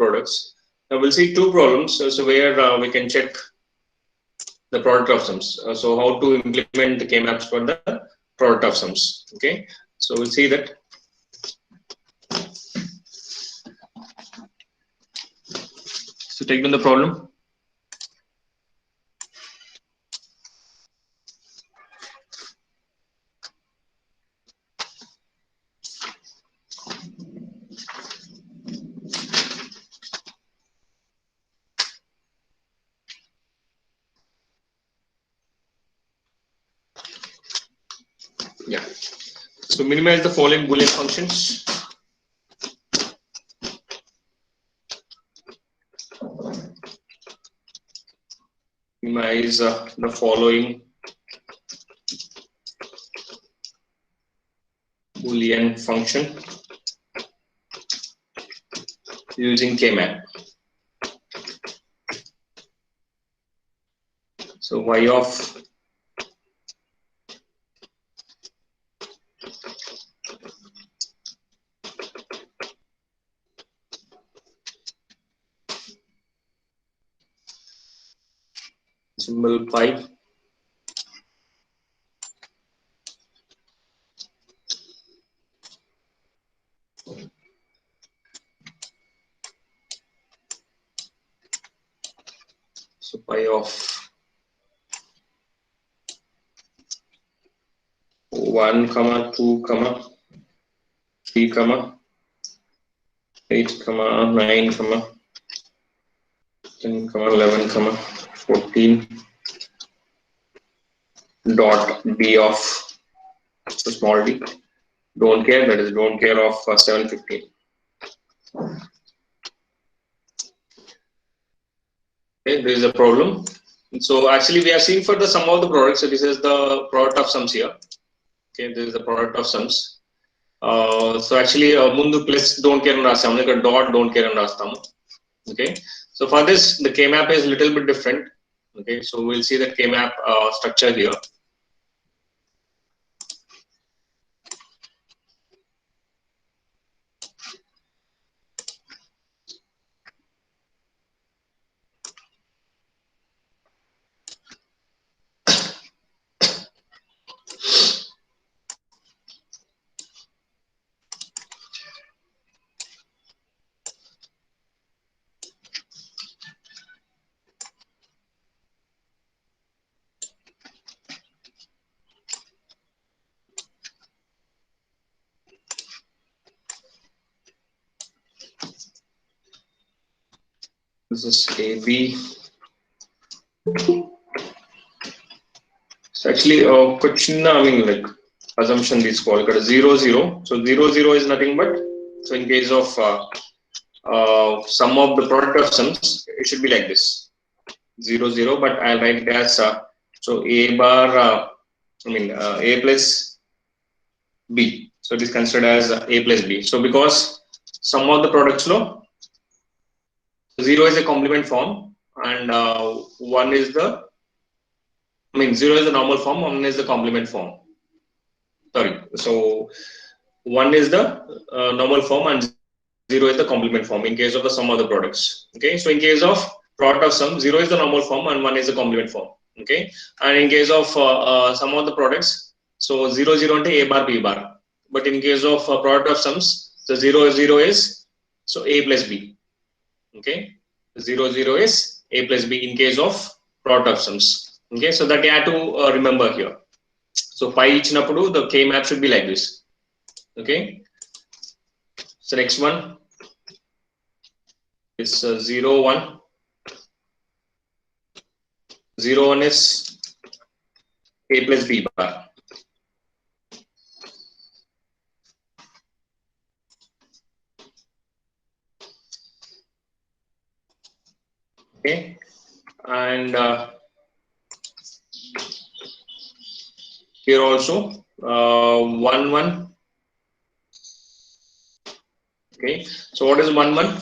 products. Now we'll see two problems. So where we can check the product of sums. So how to implement the Kmaps for the product of sums. Okay. So we'll see that. So take down the problem. Yeah. So minimize the following Boolean functions. Minimize the following Boolean function using Kmap. So y of symbol 5 so pi of 1 comma 2 comma 3 comma 8 comma 9 comma 10 comma 11 comma 14 dot b of so small d, don't care, that is don't care of 715. Okay, there is a problem. So actually we are seeing for the sum of the products. So this is the product of sums here. Okay, this is the product of sums. So actually mundu plus don't care and rastamu, like dot don't care and rastamu. Okay, so for this the Kmap is little bit different. Okay, so we'll see the Kmap structure here. This is AB. So actually, I mean, like assumption is called 0 0. So 0 0 is nothing but, so in case of sum of the product of sums, it should be like this 0 0. But I'll write it as so a bar. A plus b. So it is considered as a plus b. So because sum of the products law, 0 is a complement form and 1 is the 0 is the normal form, 1 is the complement form. Sorry, so 1 is the normal form and 0 is the complement form in case of the sum of the products. Okay, so in case of product of sum, 0 is the normal form and 1 is the complement form. Okay, and in case of sum of the products, so 0 0 into a bar b bar. But in case of product of sums, so 0 0 is so a plus b. Okay, 0 0 is a plus b in case of product of sums. Okay, so that you have to remember here. So pi ichinappudu the Kmap should be like this. Okay, so next one is 0 1. 0 1 is a plus b bar. Okay, and here also 1 1. Okay, so what is 1 1?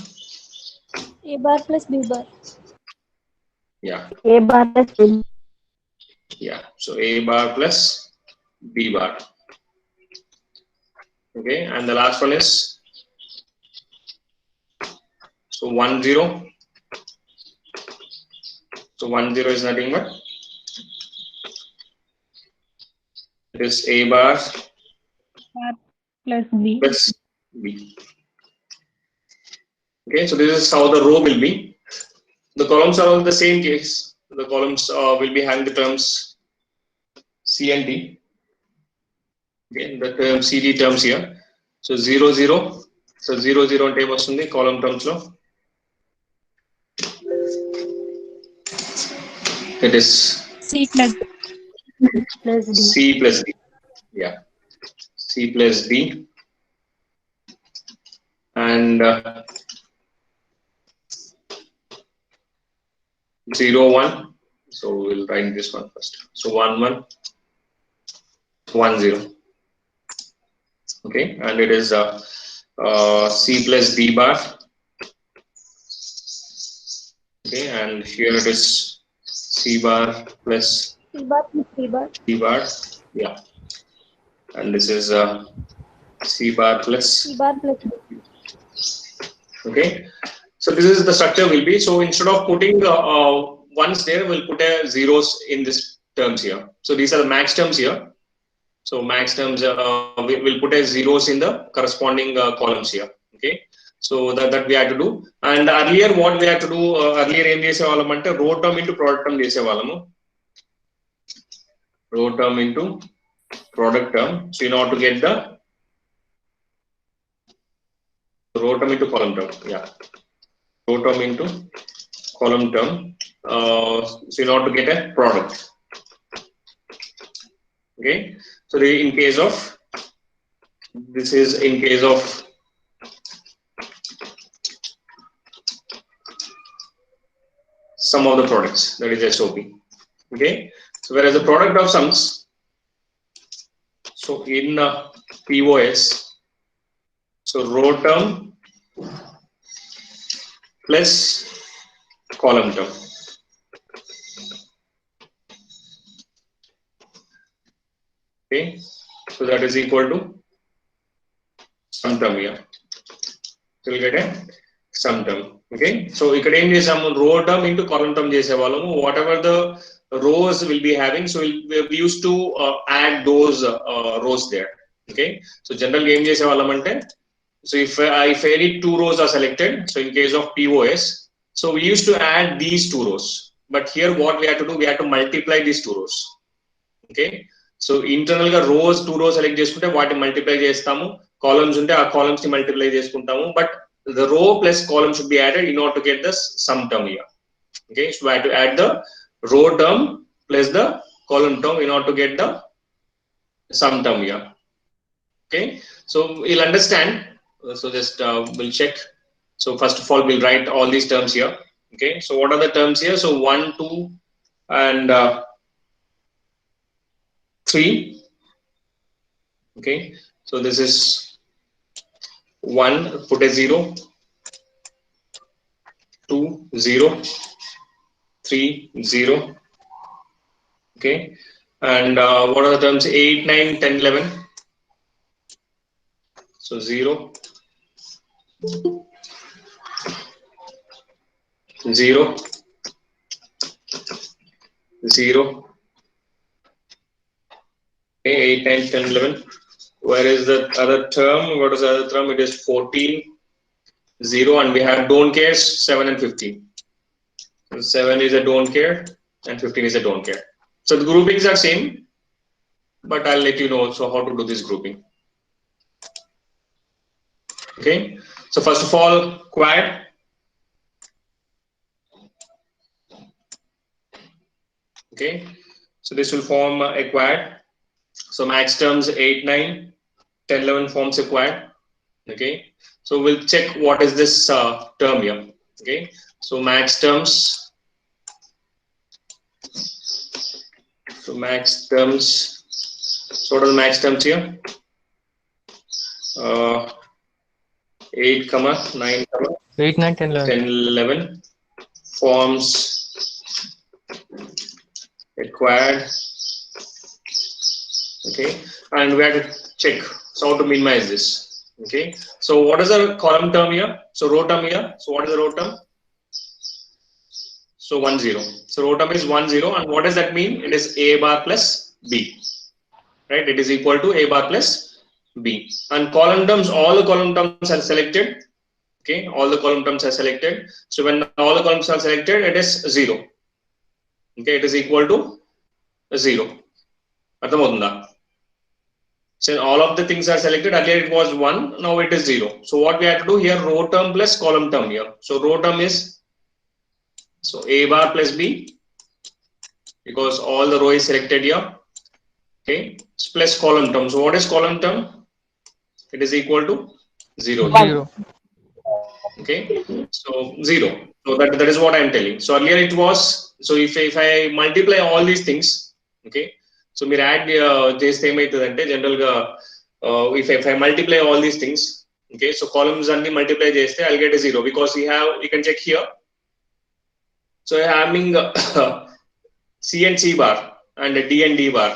A bar plus B bar. Yeah. A bar plus B. Yeah. So a bar plus b bar. Okay, and the last one is So 1 0. So 1 0 is nothing but it is A bar plus B. plus B. Okay, so this is how the row will be. The columns are all the same case. The columns will be having the terms C and D. Okay, the term CD terms here. So 0 0. So 0 0 అంటే వస్తుంది column terms లో. It is C plus D. C plus D. Yeah, C plus D. And 0 1. So we'll write this one first. So 1 1 1 0. Okay, and it is C plus D bar. Okay, and here it is C bar plus C bar plus D bar. D bar. Yeah, and this is C bar plus. C bar plus D. Okay, so this is the structure will be. So instead of putting ones there, we'll put a zeros in this terms here. So these are the max terms here. So max terms we'll put a zeros in the corresponding columns here. Okay, so that we had to do. And earlier what we had to do, earlier em chesevallam ante row term into product term chesevallamu. Row term into product term. So in order to get the row term into column term. Yeah, row term into column term. So in order to get a product. Okay, so in case of this is in case of sum of the products, that is SOP. Okay, so whereas the product of sums, so in POS, so row term plus column term. Okay, so that is equal to sum term here. So we'll get a sum term. Okay, so ఇక్కడ ఏం చేసాము, row term into column term చేసేవాళ్ళము. Whatever the rows will be having, so we used to add those rows there. Okay, so generally ఏం చేసేవాళ్ళం అంటే, so if any two rows are selected, so in case of POS, so we used to add these two rows, but here what we had to do, we had to multiply these two rows. Okay, so internal గా rows two rows select చేసుకుంటే వాటిని multiply చేస్తాము, columns ఉంటే ఆ columns ని multiply చేసుకుంటాము, but the row plus column should be added in order to get the sum term here. Okay, so we have to add the row term plus the column term in order to get the sum term here. Okay, so you'll understand. So just we'll check. So first of all, we'll write all these terms here. Okay, so what are the terms here? So 1 2 and 3. Okay, so this is 1, put a 0, 2 0, 3 0. Okay, and what are the terms? 8 9 10 11. So 0 0 0. Okay, 8 9 10 11. Where is the other term? What is the other term? It is 14 0, and we have don't care 7 and 15. So 7 is a don't care and 15 is a don't care. So the groupings are same, but I'll let you know so how to do this grouping. Okay, so first of all, quad. Okay, so this will form a quad. So max terms 8 9 10 11 forms a quad. Okay, so we'll check what is this term here. Okay, so max terms. So max terms. So what are the max terms here? 8 comma 9 comma 8 9 10 11 10 11 forms a quad. Okay, and we have to check so how to minimize this. Okay. So what is the column term here? So row term here. So what is the row term? So 1 0. So row term is 1 0, and what does that mean? It is A bar plus B, right? It is equal to A bar plus B. And column terms, all the column terms are selected. Okay, all the column terms are selected. So when all the columns are selected, it is 0. Okay, it is equal to 0. So all of the things are selected. Earlier it was 1, now it is 0. So what we have to do here, row term plus column term here. So row term is, so A bar plus B, because all the row is selected here. Okay, plus column term. So what is column term? It is equal to 0 here. 0. Okay, so 0. So that is what I am telling. So earlier it was, so if I multiply all these things, okay, so మీరు add చేస్తే ఏమవుతుందంటే జనరల్గా if I multiply all these things, okay, so columns అన్ని multiply చేస్తే I'll get a 0, because you can check here. So having C and C bar and D and D bar.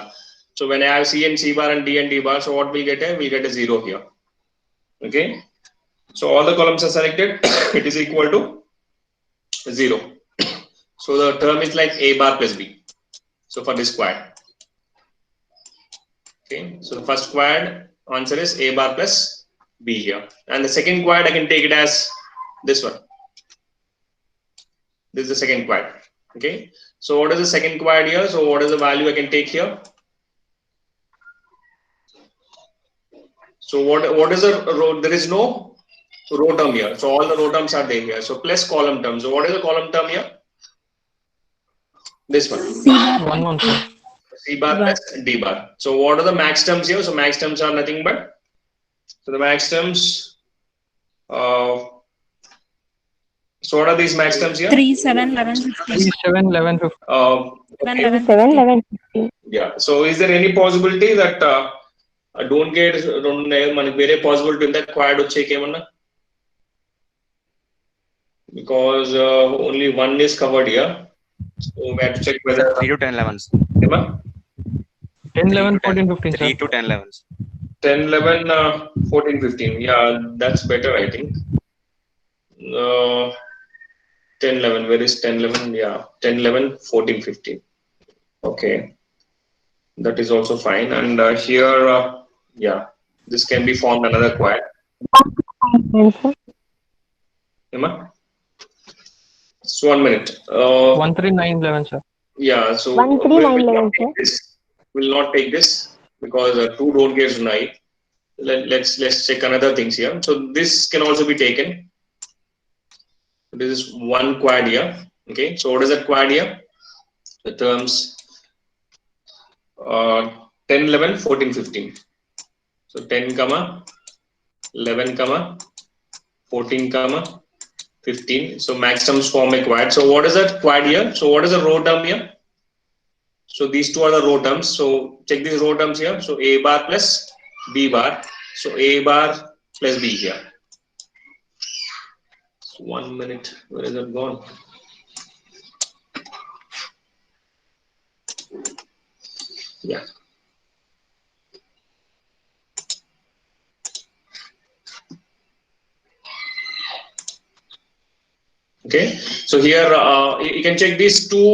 So when I have C and C bar and D and D bar, so what we'll get? We'll get a 0 here. Okay. So all the columns are selected. It is equal to 0. So the term is like A bar plus B. So for this quad. Okay. So the first quad answer is A bar plus B here. And the second quad, I can take it as this one. This is the second quad. Okay. So what is the second quad here? So what is the value I can take here? So what is the row? There is no row term here. So all the row terms are there here. So plus column term. So what is the column term here? This one. One one, sir. C bar plus D bar. So what are the max terms here? So max terms are nothing but, so the max terms, so what are these max terms here? 3, 7, 11, 3, 15. 7, 11, 15. Okay. 11, 7, 11, 15. Yeah. So is there any possibility that don't get మనకి వేరే possibility ఉందా quad వచ్చేకి ఏమన్నా? Because only one is covered here. So we have to check whether 3 to 10 11s. 10, 11, 14, 15, sir. 3 to 10 11s. 10, 11, 14, 15. Yeah, that's better, I think. 10, 11. Where is 10, 11? Yeah, 10, 11, 14, 15. Okay. That is also fine. And here, yeah, this can be formed another quad. Emma? So 1 minute. 1, 3, 9, 11, sir. Yeah, so 1, 3, 9, 11, sir. We'll not take this because 2 don't get denied. Let's check another things here. So this can also be taken. This is one quad here. Okay, so what is that quad here? The terms 10, 11, 14, 15. So 10, 11, 14, 15. So max terms form a quad. So what is that quad here? So what is the row term here? So these two are the row terms. So check these row terms here. So A bar plus B bar. So A bar plus B here. 1 minute. Where is it gone? Yeah. Okay. So here you can check these two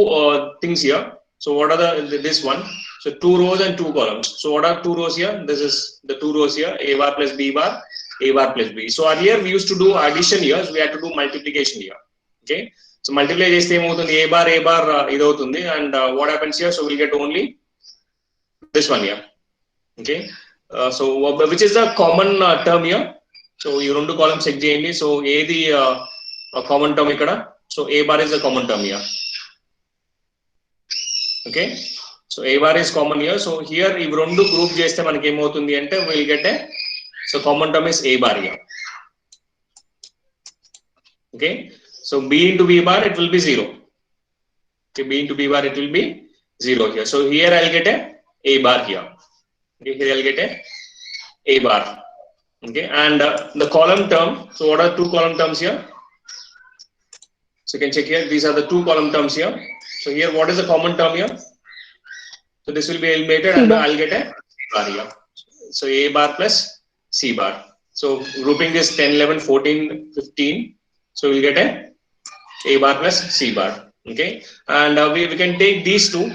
things here. So what are this one? So 2 rows and 2 columns. So what are 2 rows here? This is the 2 rows here. A bar plus B bar. A bar plus B. So earlier we used to do addition here. So we had to do multiplication here. Okay. So multiply cheste em avutundi, A bar idu avutundi, and what happens here? So we'll get only this one here. Okay. So which is the common term here? So you rendu columns check cheyandi. So edi common term ikkada. So A bar is the common term here. Okay. So A bar is common here. So here if rendu group cheste manaki em avutundi ante we'll get a, so common term is A bar here. Okay. So B into B bar, it will be 0. Okay, B into B bar, it will be 0 here. So here I'll get a bar here. Okay, here I'll get a bar. Okay, and the column term. So what are 2 column terms here? So you can check here. These are the 2 column terms here. So here, what is the common term here? So this will be eliminated, and I'll get a C bar here. So A bar plus C bar. So grouping this 10, 11, 14, 15. So we'll get a bar plus C bar. Okay, and we can take these two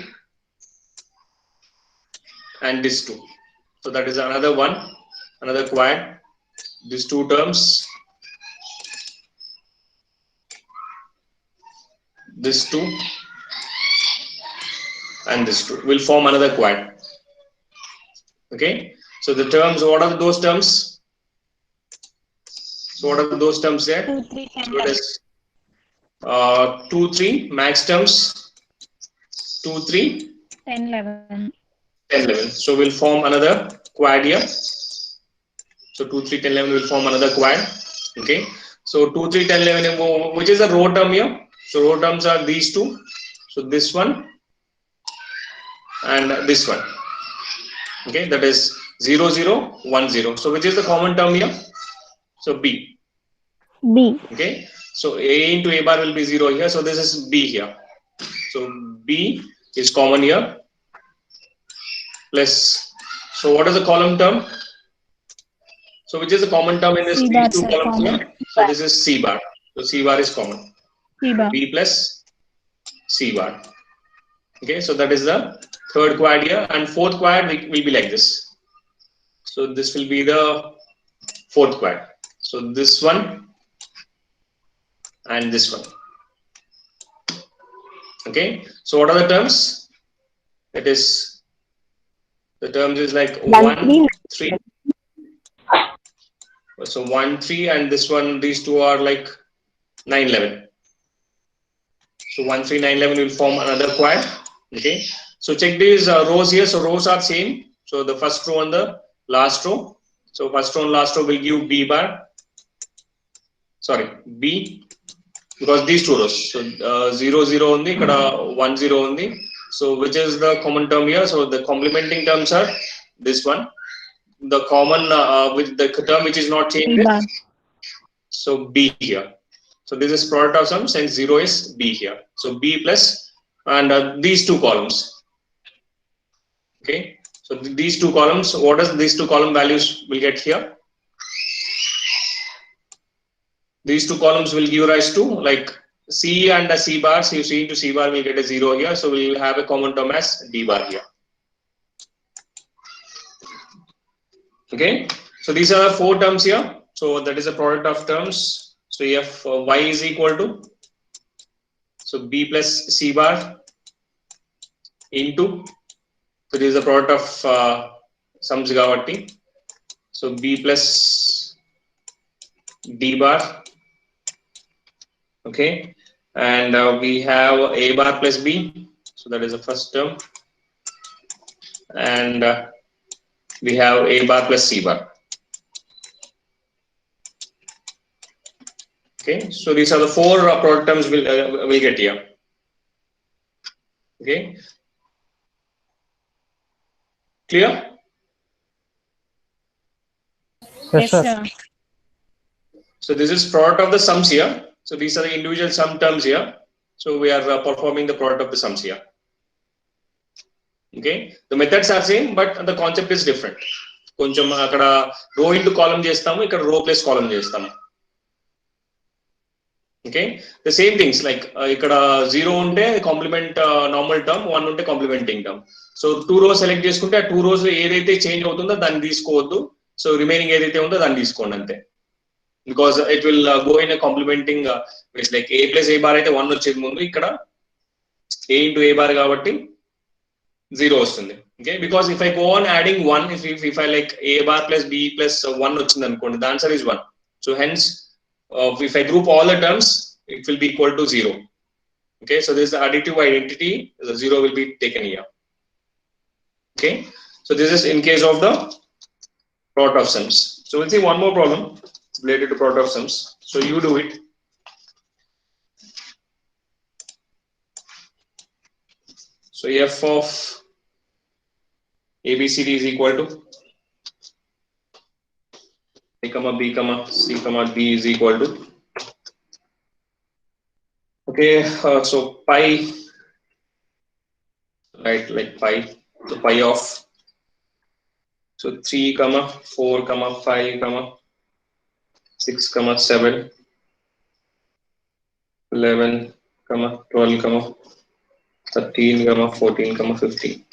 and this two. So that is another one, another quad. These two terms, this two and this two will form another quad. Okay, so the terms, what are those terms? So what are those terms there? 2, 3, 10, So it is 2, 3 max terms, 2, 3, 10, 11. 10, 11. So we'll form another quad here. So 2, 3, 10, 11 will form another quad. Okay. So 2, 3, 10, 11, which is the row term here? So row terms are these two. So this one and this one. Okay, that is 0, 0, 1, 0. So which is the common term here? So B. B. Okay. So A into A bar will be 0 here. So this is B here. So B is common here. Plus, so what is the column term? So which is the common term in this C these bar, two sir, columns common. here? So this is C bar. So C bar is common. C bar. B plus C bar. Okay, so that is the third quad here, and fourth quad will be like this. So this will be the fourth quad. So this one and this one. Okay, so what are the terms? It is, the terms is like 1, 3. So 1, 3, and this one, these two are like 9, 11. So 1, 3, 9, 11 will form another quad. Okay, so check these rows here. So rows are same. So the first row and the last row. So first row and last row will give B bar. Sorry, B, because these two rows. So 0, 0 only, 1, 0 only. So which is the common term here? So the complementing terms are this one. The common with the term which is not changed. C bar. So B here. So this is product of sum, since 0 is B here. So B plus, and these two columns. Okay. So these two columns, what does these two column values will get here? These two columns will give rise to like C and a C bar. So C into C bar will get a 0 here. So we will have a common term as D bar here. Okay. So these are the four terms here. So that is a product of terms. So you have Y is equal to, so B plus C bar into, so this is the product of sums gavatti. So B plus D bar. Okay, and we have A bar plus B. So that is the first term, and we have A bar plus C bar. Okay, so these are the four product terms we'll get here. Okay, clear? Yes, sir. sir. So this is product of the sums here. So these are the individual sum terms here. So we are performing the product of the sums here. Okay, the methods are same, but the concept is different. కొంచెం అక్కడ rho into కాలం చేస్తాము, ఇక్కడ రో plus కాలం చేస్తాము. Okay, the same things like ikkada 0 unte complement normal term, 1 unte complementing term. So 2 rows select cheskunte aa 2 rows lo edaithe change avutundo danni teesukovoddu. So remaining edaithe undo danni teesukondi ante, because it will go in a complementing ways. Like a plus a bar aithe 1 vachedi mundu, ikkada a into a bar kabatti 0 vastundi. Okay, because if I go on adding 1, if I like a bar plus b plus 1 vachindi anukondi, the answer is 1. So hence if I group all the terms, it will be equal to 0. Okay, so this is the additive identity. The 0 will be taken here. Okay, so this is in case of the product of sums. So we'll see one more problem related to product of sums. So you do it. So f of ABCD is equal to A comma B comma C comma D is equal to, okay, so pi, right, like pi, so pi of, so 3 comma 4 comma 5 comma 6, 7, 11, 12, 13, 14, 15.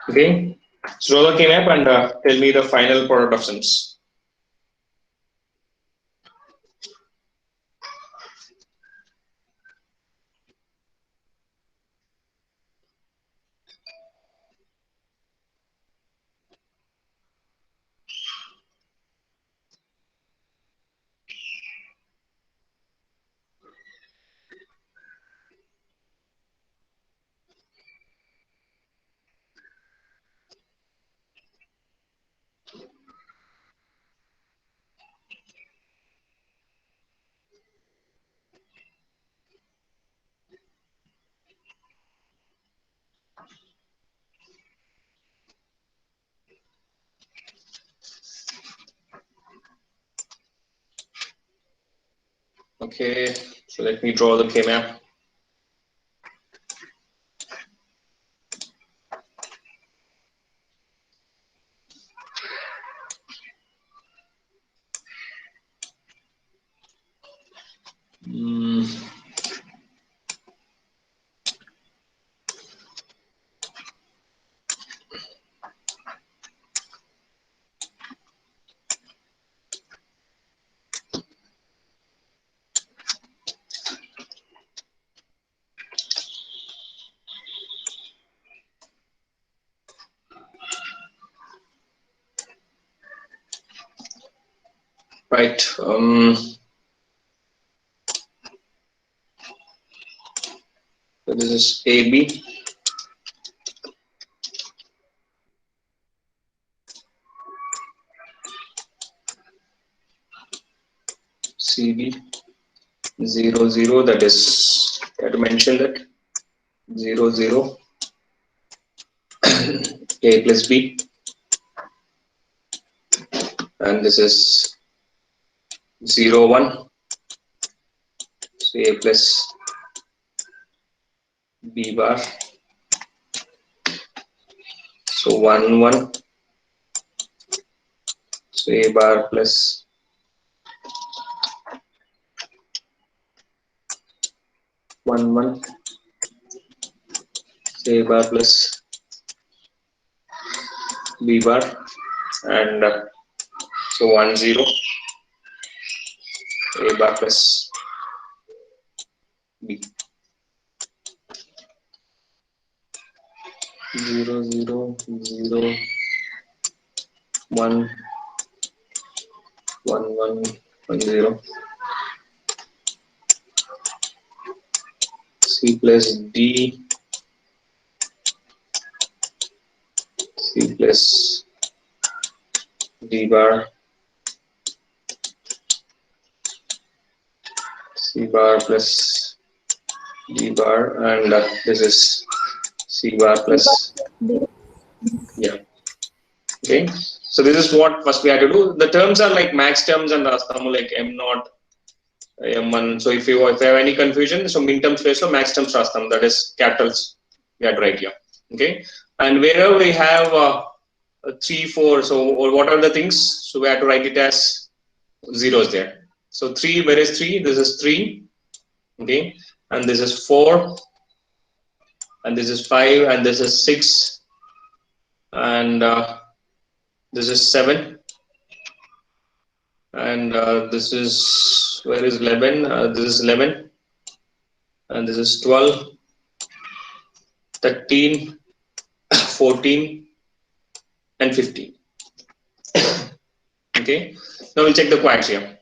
Okay, so draw the Kmap and tell me the final product of sums. Okay, so let me draw the Kmap. Right. So this is AB. CB 0, 0. That is, I have to mention that 0, 0. A plus B, and this is 0, 1. So A plus B bar. So 1, 1. So A bar plus 1, 1. So A bar plus B bar, and so 1, 0. A bar plus B. 0, 0, 0, 1, 1, 1, 1, 0. C plus D, C plus D bar, C bar plus D bar, and this is C bar plus, yeah. Okay, so this is what first we have to do. The terms are like max terms and rastamu like M0, M1. So if you have any confusion, so min terms place, so max terms rastam, that is capitals we have to write here. Okay, and wherever we have 3, 4, so what are the things? So we have to write it as zeros there. So 3, where is 3? This is 3. Okay, and this is 4, and this is 5, and this is 6, and this is 7, and this is, where is 11? This is 11, and this is 12, 13, 14, and 15. Okay, now we'll check the quads here.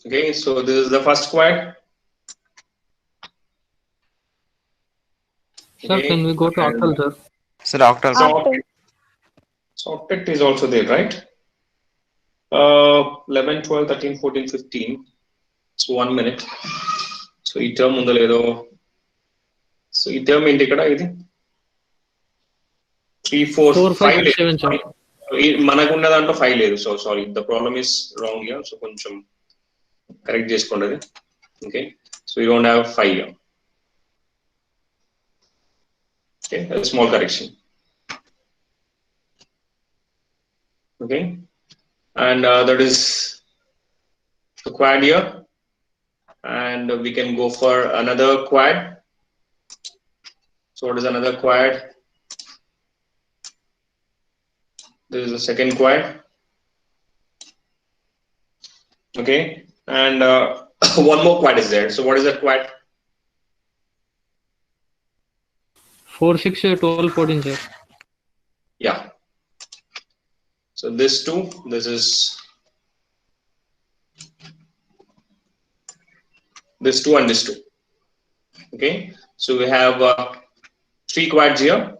Okay, so this is the first quad. Sir, can we go to octal, sir? Sir, octal. So octet is also there, right? 11, 12, 13, 14, 15. So 1 minute. So ఈ term ఉందో లేదో. So ఈ term ఏంటి ఇక్కడ ఇది 3, 4, 5 లేదు. 7, sir. మనకున్న దాంట్లో 5 లేదు. So sorry, the problem is wrong here. So కొంచెం కరెక్ట్ చేసుకోండి అది. Okay, so we don't have 5 here. Okay, a small correction. Okay, and that is the quad here, and we can go for another quad. So what is another quad? This is the second quad. Okay, and one more quad is there. So what is that quad? 4, 6, 12, 14, sir. Yeah. So this two, this is this two and this two. Okay, so we have three quads here.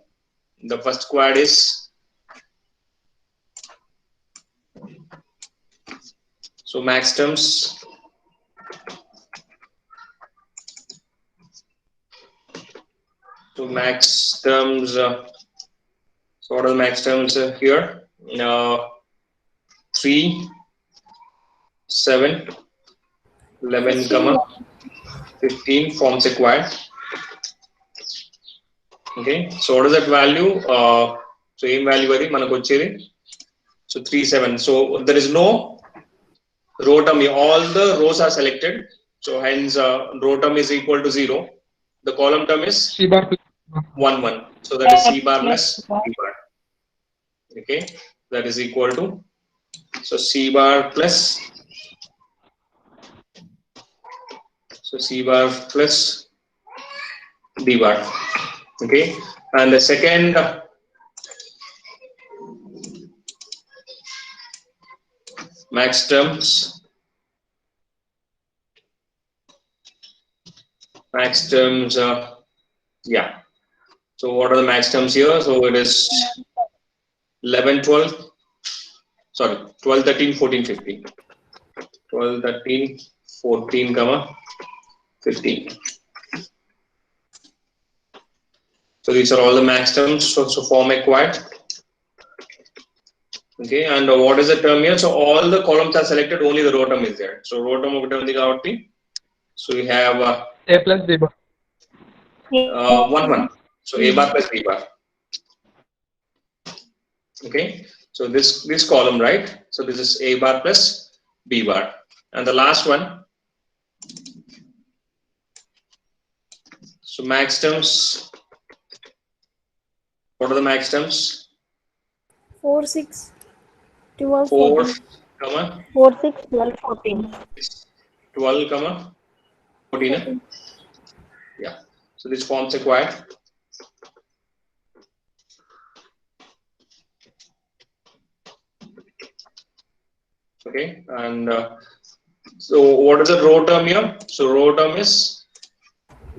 The first quad is, so max terms. So max terms. So what are the max terms here? 3, 7, 11, 15. 15 forms a quad. Okay, so what is that value? So aim value very manaku vachedi. So 3, 7. So there is no row term. All the rows are selected. So hence row term is equal to 0. The column term is C bar. 1, 1. So that is C bar plus Plus B bar. Okay, that is equal to, so C bar plus, so C bar plus D bar. Okay, and the second max terms, yeah. So what are the max terms here? So it is 11, 12, sorry, 12, 13, 14, 15. 12, 13, 14, 15. So these are all the max terms. So form a quad. Okay, and what is the term here? So all the columns are selected, only the row term is there. So row term ఒకటి ఉంది కాబట్టి, so we have A plus B bar. 1, 1. So A bar plus B bar. Okay, so this column, right? So this is A bar plus B bar, and the last one. So max terms. What are the max terms? 4, 6, 12, 4, 14. 4, 6, 12, 14. 12, 14. Yeah. So this forms a quad. Okay, and so what is the row term here? So row term is,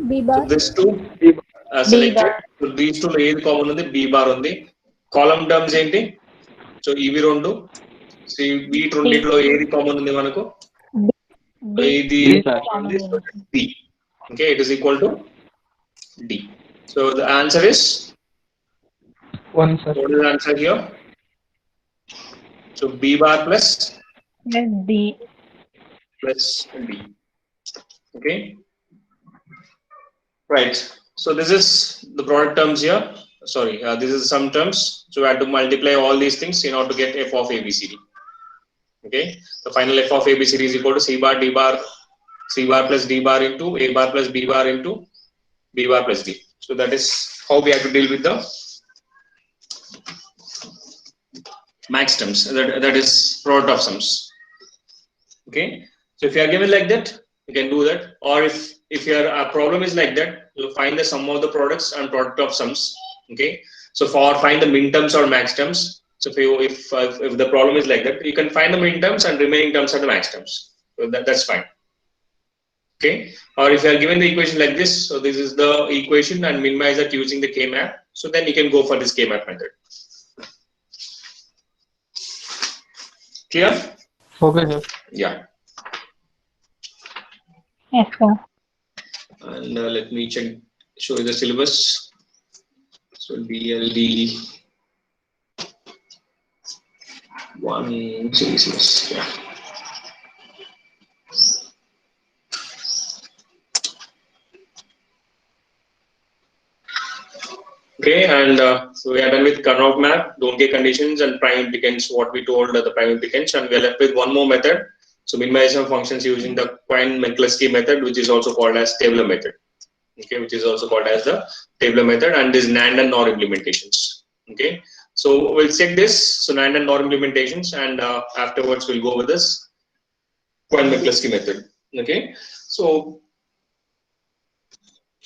B so bar. this two selected. So these two ఏది common ఉంది? B bar ఉంది. Column terms ఏంటి? So ఇవి రెండు. So వీటి రెండిట్లో ఏది common ఉంది మనకు? సో ఇది D. Okay, it is equal to D. So the answer is, 1, sir. what is the answer here? So B bar plus D. D. Okay, right. So this is the product terms here. Sorry, this is some terms. So we have to multiply all these things in order to get f of ABCD. Okay, the final f of ABCD is equal to C bar D bar, C bar plus D bar into A bar plus B bar into B bar plus D. So that is how we have to deal with the max terms. That is product of sums. Okay, so if you are given like that, you can do that. Or if your problem is like that, you find the sum of the products and product of sums. Okay, so for find the min terms or max terms. So if the problem is like that, you can find the min terms and remaining terms are the max terms. So that's fine. Okay, or if you are given the equation like this, so this is the equation and minimize that using the Kmap. So then you can go for this Kmap method. Clear? Okay, sir. Yeah. Yes, sir. And let me show you the syllabus. So BLD 1 series. Yeah. Okay, and so we are done with Kmap, don't get conditions and prime implicants, what we told the prime implicants, and we are left with one more method. So minimization functions using the Quine-McCluskey method, which is also called as Taylor method. Okay, which is also called as the Taylor method, and this NAND and NOR implementations. Okay, so we'll check this. So NAND and NOR implementations, and afterwards we'll go with this Quine-McCluskey method. Okay, so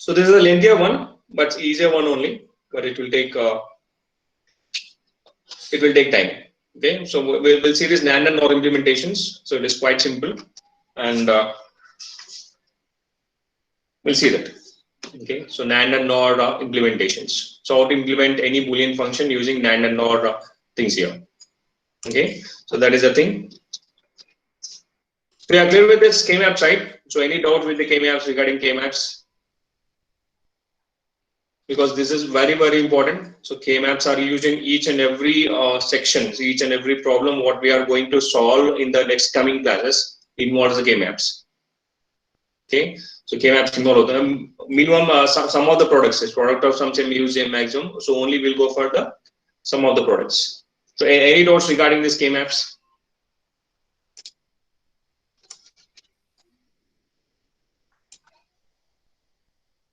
this is a lengthier one, but easier one only. But it will take time. Okay, so we'll see this NAND and NOR implementations. So it is quite simple, and we'll see that. Okay, so NAND and NOR implementations. So how to implement any Boolean function using NAND and NOR things here. Okay, so that is the thing. We are clear with this Kmaps, right? So any doubt with the Kmaps regarding Kmaps? Because this is very, very important. So Kmaps are used in each and every sections, each and every problem what we are going to solve in the next coming classes involves the Kmaps. Okay, so Kmaps involve them. Minimum some of the products is product of some same use maximum. So only we'll go for the some of the products. So any doubts regarding this Kmaps?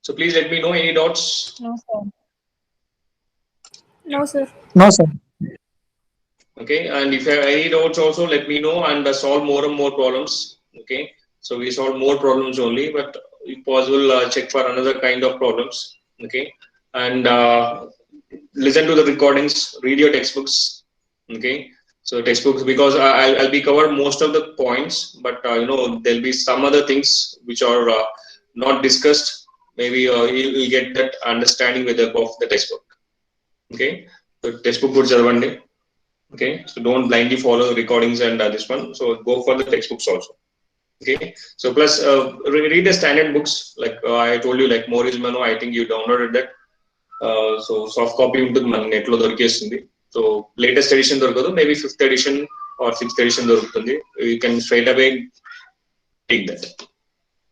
So please let me know any doubts. No, sir. No, sir. No, sir. Okay, and if you have any doubts also let me know, and solve more and more problems. Okay, so we solve more problems only, but if possible check for another kind of problems. Okay, and listen to the recordings, read your textbooks. Okay, so textbooks, because I'll be covered most of the points, but there'll be some other things which are not discussed. Maybe you'll get that understanding with the of the textbook. Okay, so textbook would chadavandi. Okay, so don't blindly follow the recordings and this one. So go for the textbooks also. Okay, so plus read the standard books, like I told you, like More is Mano. I think you downloaded that. So soft copy ఉంటుంది మన net లో దొరికేస్తుంది. So latest edition దొరకదు, maybe 5th edition or 6th edition దొరుకుతుంది. You can straight away take that.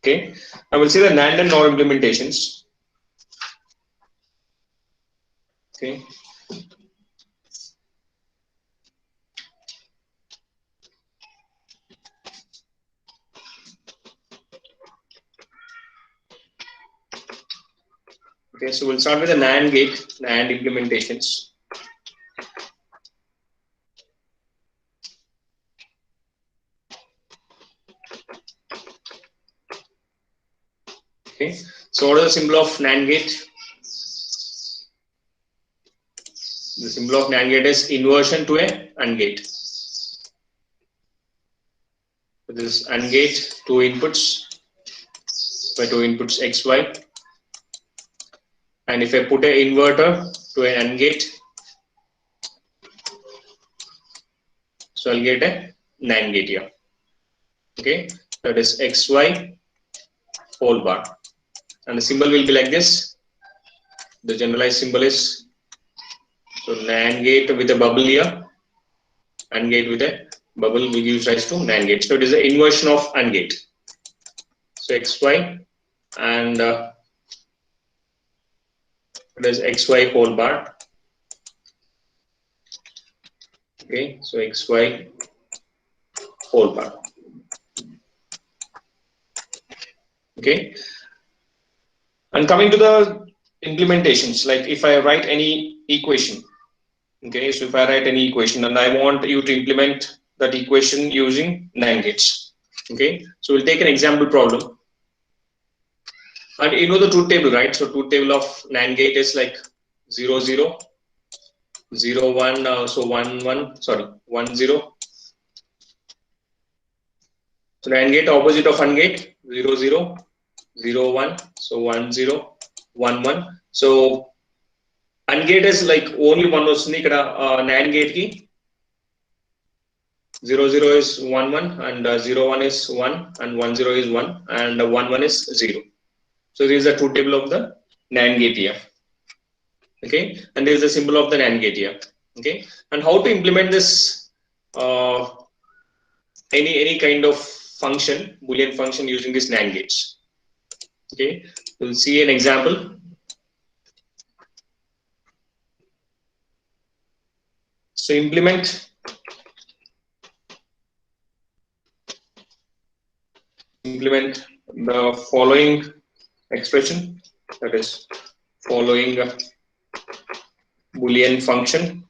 Okay, I will see the NAND and NOR implementations. Okay. Okay, so we'll start with the NAND gate, NAND implementations. Okay, so what is the symbol of NAND gate? The symbol of NAND gate is inversion to a AND gate. So this is AND gate, two inputs, by two inputs X, Y. And if I put an inverter to an AND gate, so I'll get a NAND gate here. Okay, that is XY whole bar. And the symbol will be like this. The generalized symbol is, so NAND gate with a bubble here, AND gate with a bubble will give rise to NAND gate. So it is the inversion of AND gate. So XY and it is XY whole bar. Okay, so XY whole bar. Okay, and coming to the implementations, like if I write any equation, okay, so if I write any equation and I want you to implement that equation using NAND gates, okay, so we'll take an example problem. And you know the truth table, right? So truth table of NAND gate is like 0 0 0 1, so 1 1, sorry 1 0. So NAND gate opposite of AND gate 0 0 0 1, so 1 0 1 1. So AND gate is like only one వస్తుంది ఇక్కడ NAND gate ki 0 0 is 1 1 and 0 1 is 1 and 1 0 is 1 and 1 1 is 0. So this is the truth table of the NAND gate here. Okay, and this is the symbol of the NAND gate here. Okay, and how to implement this any kind of function, Boolean function using this NAND gates. Okay, we'll see an example. So implement the following expression, that is following Boolean function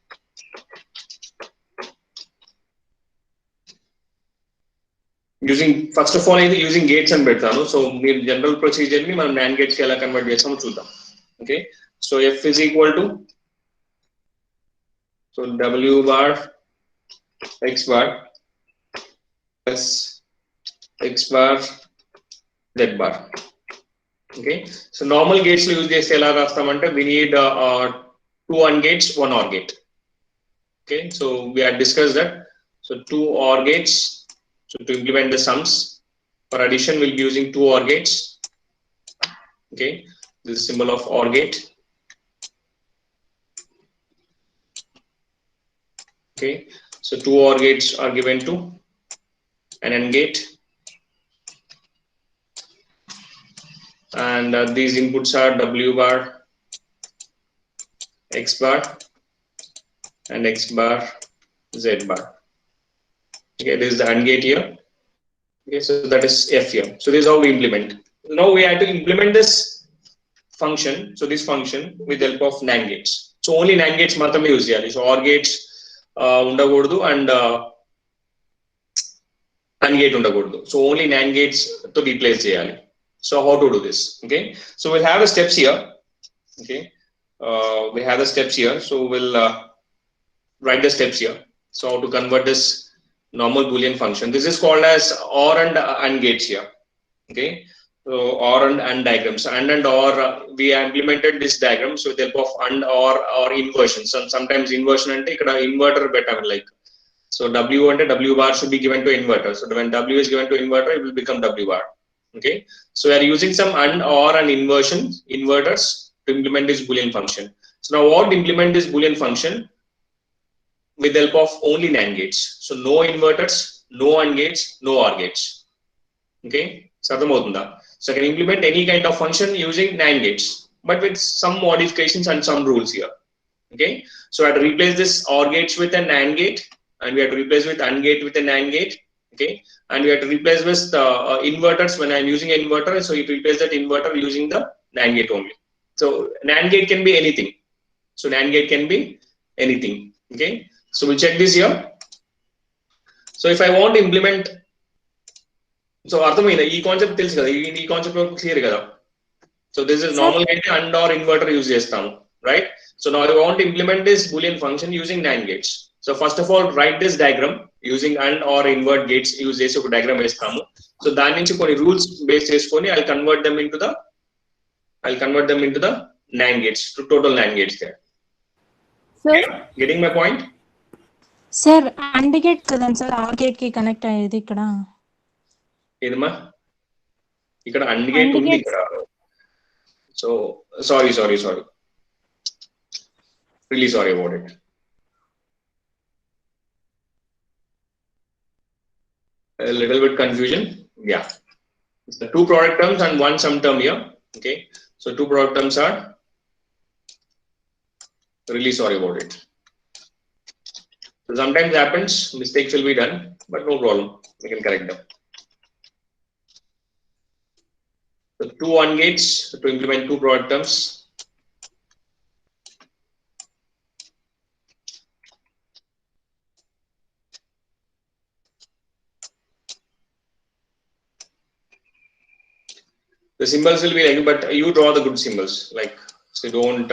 using, first of all, using gates and పెడతాను. So మీరు general procedure ని మనం NAND gates కి ఎలా convert చేస్తామో చూద్దాం. Okay, so F is equal to, so W bar X bar plus X bar Z bar. Okay, so normal gates లో use చేస్తే ఎలా రాస్తామంటే we need 2 AND gates, 1 OR gate. Okay, so we had discussed that. So 2 OR gates. So to implement the sums for addition, we'll be using 2 OR gates. Okay, this is symbol of OR gate. Okay, so 2 OR gates are given to an AND gate, and these inputs are W bar X bar and X bar Z bar. Okay, this is the AND gate here. Okay, so that is F here. So this is how we implement. Now we have to implement this function. So this function with the help of NAND gates. So only NAND gates matrame use cheyali. So OR gates undakodu and AND gate undakodu. So only NAND gates to replace cheyali. So how to do this? Okay, so we'll have the steps here. Okay, we have the steps here. So we'll write the steps here. So how to convert this normal Boolean function. This is called as OR and AND gates here. Okay, so OR and AND diagrams. And OR, we implemented this diagram so with the help of AND or inversion. So sometimes inversion ante ikkada inverter better, like, so W ante W bar should be given to inverter. So when W is given to inverter, it will become W bar. Okay, so we are using some AND OR and inverters to implement this Boolean function. So now what implement this Boolean function? With the help of only NAND gates. So no inverters, no AND gates, no OR gates. Okay, so I can implement any kind of function using NAND gates, but with some modifications and some rules here. Okay, so I have to replace this OR gates with an AND gate, and we have to replace with AND gate with an AND gate. Okay, and we have to replace with inverters when I am using an inverter. So you replace that inverter using the NAND gate only. So NAND gate can be anything. So NAND gate can be anything. Okay, so we'll check this here. So if I want to implement, so అర్థమైందా ఈ concept తెలుసు కదా, ఈ concept clear కదా. So this is normal అయితే AND or inverter use చేస్తాము, right? So now I want to implement this Boolean function using NAND gates. So first of all write this diagram using AND or invert gates use చేసి ఒక diagram వేస్తాము. So దాని నుంచి కొన్ని rules base చేసుకొని I convert them into the NAND gates, to total NAND gates there. Sir, Getting my point? sir, AND gate కదండి sir OR gate కి connect అయ్యేది ఇక్కడ. ఏదమ్మా ఇక్కడ AND gate ఉంది ఇక్కడ. So sorry really sorry about it. A little bit confusion. Yeah, it's the 2 product terms and 1 sum term here. Okay, so 2 product terms are, really sorry about it. So sometimes happens, mistakes will be done, but no problem, we can correct them. So 2 AND gates to implement 2 product terms. The symbols will be like, but you draw the good symbols, like, so don't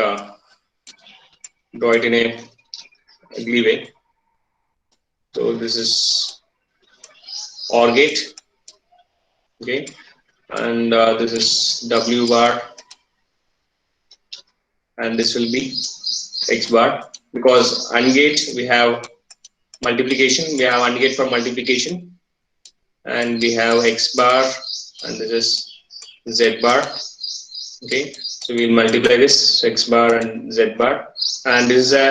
draw it in a ugly way. So this is OR gate, okay, and this is W bar, and this will be X bar, because AND gate we have multiplication, we have AND gate for multiplication, and we have X bar, and this is Z bar. Okay, so we'll multiply this X bar and Z bar, and this is a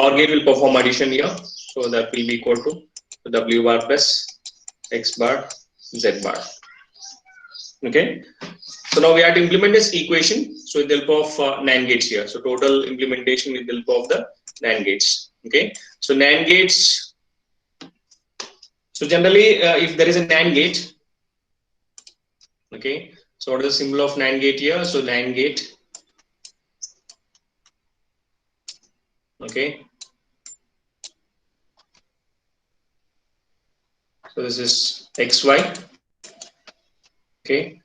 OR gate will perform addition here, so that will be equal to W bar plus X bar Z bar. Okay, so now we have to implement this equation, so with the help of NAND gates here. So total implementation with the help of the NAND gates. Okay, so NAND gates. So generally, if there is a NAND gate, okay. So what is the symbol of NAND gate here? So NAND gate. Okay. So this is XY. Okay.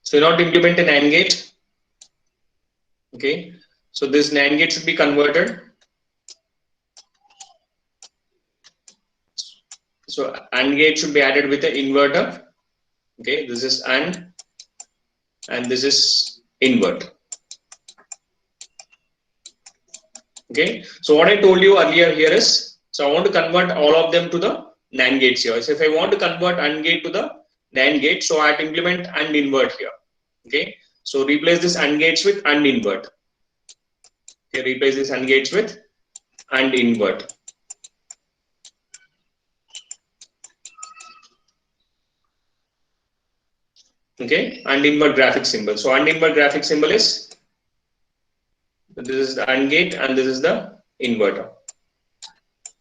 So you not implement an AND gate. Okay. So this NAND gate should be converted. So AND gate should be added with an inverter. Okay. This is AND and this is invert. Okay. So what I told you earlier here is, so I want to convert all of them to the NAND gates here. So if I want to convert AND gate to the NAND gate, so I have to implement AND invert here. Okay. So replace this AND gates with AND invert. Okay. Replace this AND gates with AND invert. Okay. AND invert graphic symbol. So AND invert graphic symbol is, this is the AND gate and this is the inverter.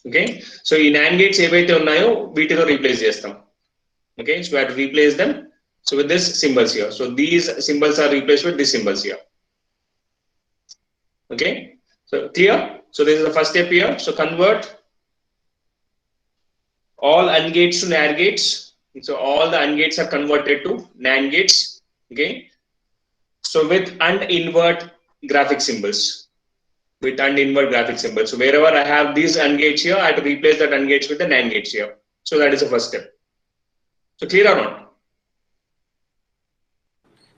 Okay. So in AND gates ఏవైతే ఉన్నాయో వీటితో replace చేస్తాం. Okay, so we have to replace them. So with this symbols here. So these symbols are replaced with these symbols here. Okay, so clear. So this is the first step here. So convert all AND gates to NAND gates. So all the AND gates are converted to NAND gates. Okay, so with AND invert graphic symbols. With AND invert graphic symbols. So wherever I have these AND gates here, I have to replace that AND gates with the NAND gates here. So that is the first step. So clear or not?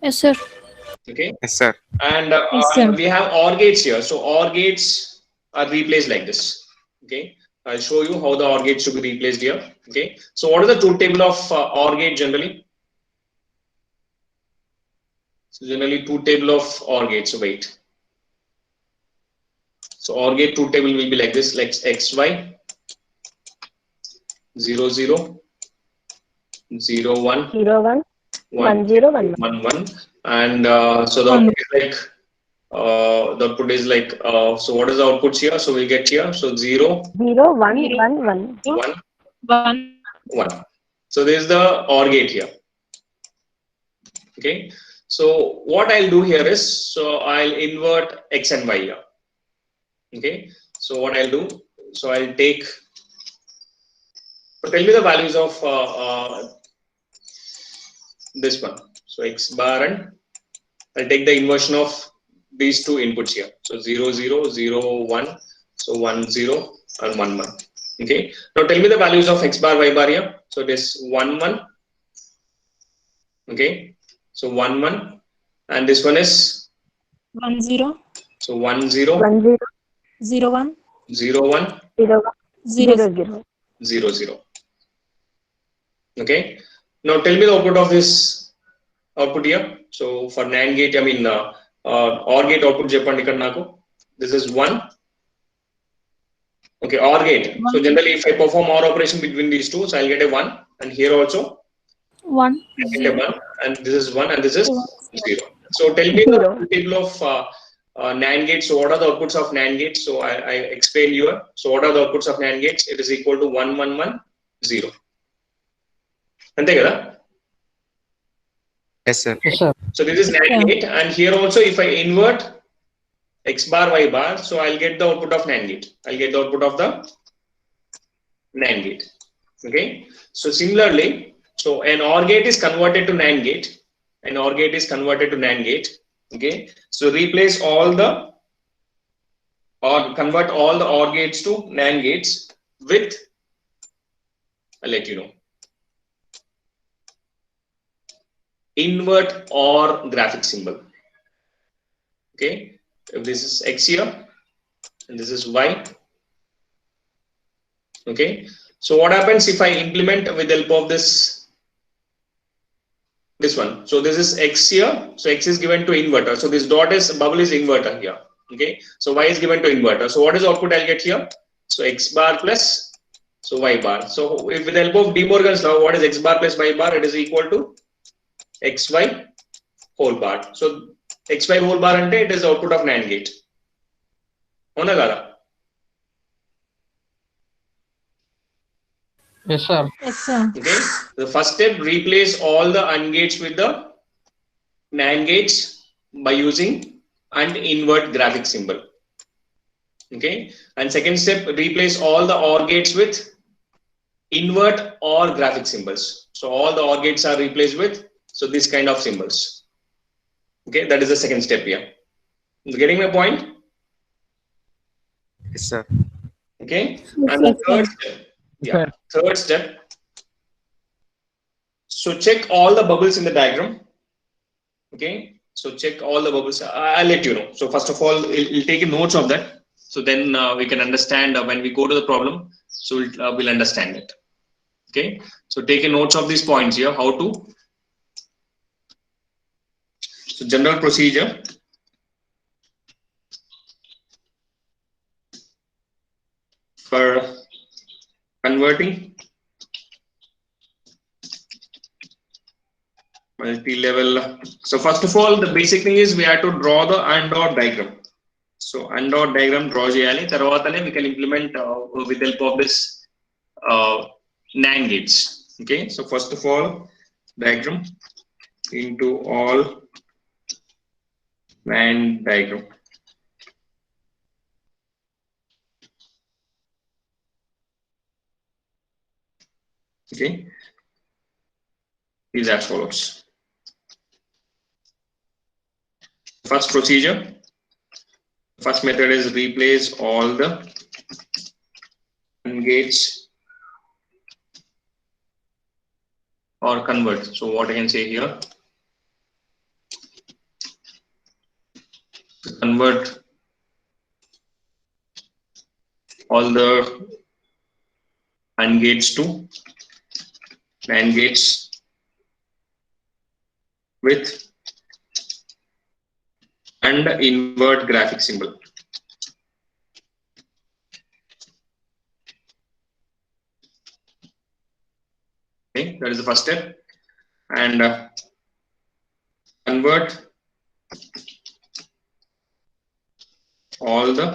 Yes, sir. Okay. Yes, sir. And Yes, sir. we have OR gates here. So OR gates are replaced like this. Okay, I'll show you how the OR gates should be replaced here. Okay, so what is the truth table of OR gate generally? So generally truth table of OR gate. So wait. So OR gate truth table will be like this, like XY 0 0 0 1 0 1 1 1 0 1 1 1, and so the output is like the output is like so what is the outputs here? So we get here, so 0 0 1 1 1 1 1. 1. So this is the OR gate here. Okay, so what I'll do here is, so I'll invert X and Y here. Okay, so what I'll do, so I'll take, so tell me the values of this one. So X bar, and I'll take the inversion of these two inputs here. So 0 0 0 1, so 1 0 and 1 1. Okay, now tell me the values of X bar Y bar here. So it is 1 1. Okay, so 1 1, and this one is 1 0. so 1 0 1 0 0 1. 0 1 0 0 0 0. 0 0. Okay, now tell me the output of this output here. So for NAND gate, I mean OR gate output చెప్పండి ఇక్కడ నాకు. This is 1. Okay, OR gate. So generally if I perform OR operation between these two, so I'll get a 1, and here also 1 I get a 1, and this is 1 and this is 0. So tell me the table of NAND gates. So what are the outputs of NAND gates? So I explained here. So what are the outputs of NAND gates? It is equal to 1 1 1 0. అంతే కదా? Yes, sir. Yes, sir. So this is NAND gate, and here also if I invert X bar Y bar, so I'll get the output of NAND gate. I'll get the output of the NAND gate. Okay, so similarly, so an OR gate is converted to NAND gate. An OR gate is converted to NAND gate. Okay, so replace all the, or convert all the OR gates to NAND gates with, I'll let you know, invert OR graphic symbol. Okay, if this is X here and this is Y. Okay, so what happens if I implement with the help of this one? So this is X here, so X is given to inverter, so this dot is bubble is inverter here. Okay, so Y is given to inverter, so what is the output I'll get here? So X bar plus, so Y bar. So if with the help of De Morgan's law, what is X bar plus Y bar? It is equal to XY whole bar. So xy whole bar ante it is the output of NAND gate. Avuna kada? Yes, sir. Yes, sir. Okay. The first step, replace all the AND gates with the NAND gates by using AND invert graphic symbol. Okay. And second step, replace all the OR gates with invert OR graphic symbols. So all the OR gates are replaced with this kind of symbols. Okay, that is the second step here. Getting my point? Yes, sir. Okay. And the third step, Sir. third step. So check all the bubbles in the diagram. Okay. So check all the bubbles. I'll let you know. So first of all, we'll take notes of that. So then we can understand when we go to the problem. So we'll understand it. Okay. So take notes of these points here. How to. So general procedure. For converting multi-level. So first of all, the basic thing is we have to draw the AND OR diagram. So AND OR diagram draw cheyali. Tarvatane we can implement with the help of this NAND gates. Okay. So first of all, diagram into all NAND diagram. Okay. Is as follows. First procedure. First method is replace all the AND gates or convert. So what I can say here, convert all the AND gates to NAND gates with AND invert graphic symbol. Okay, that is the first step. And convert all the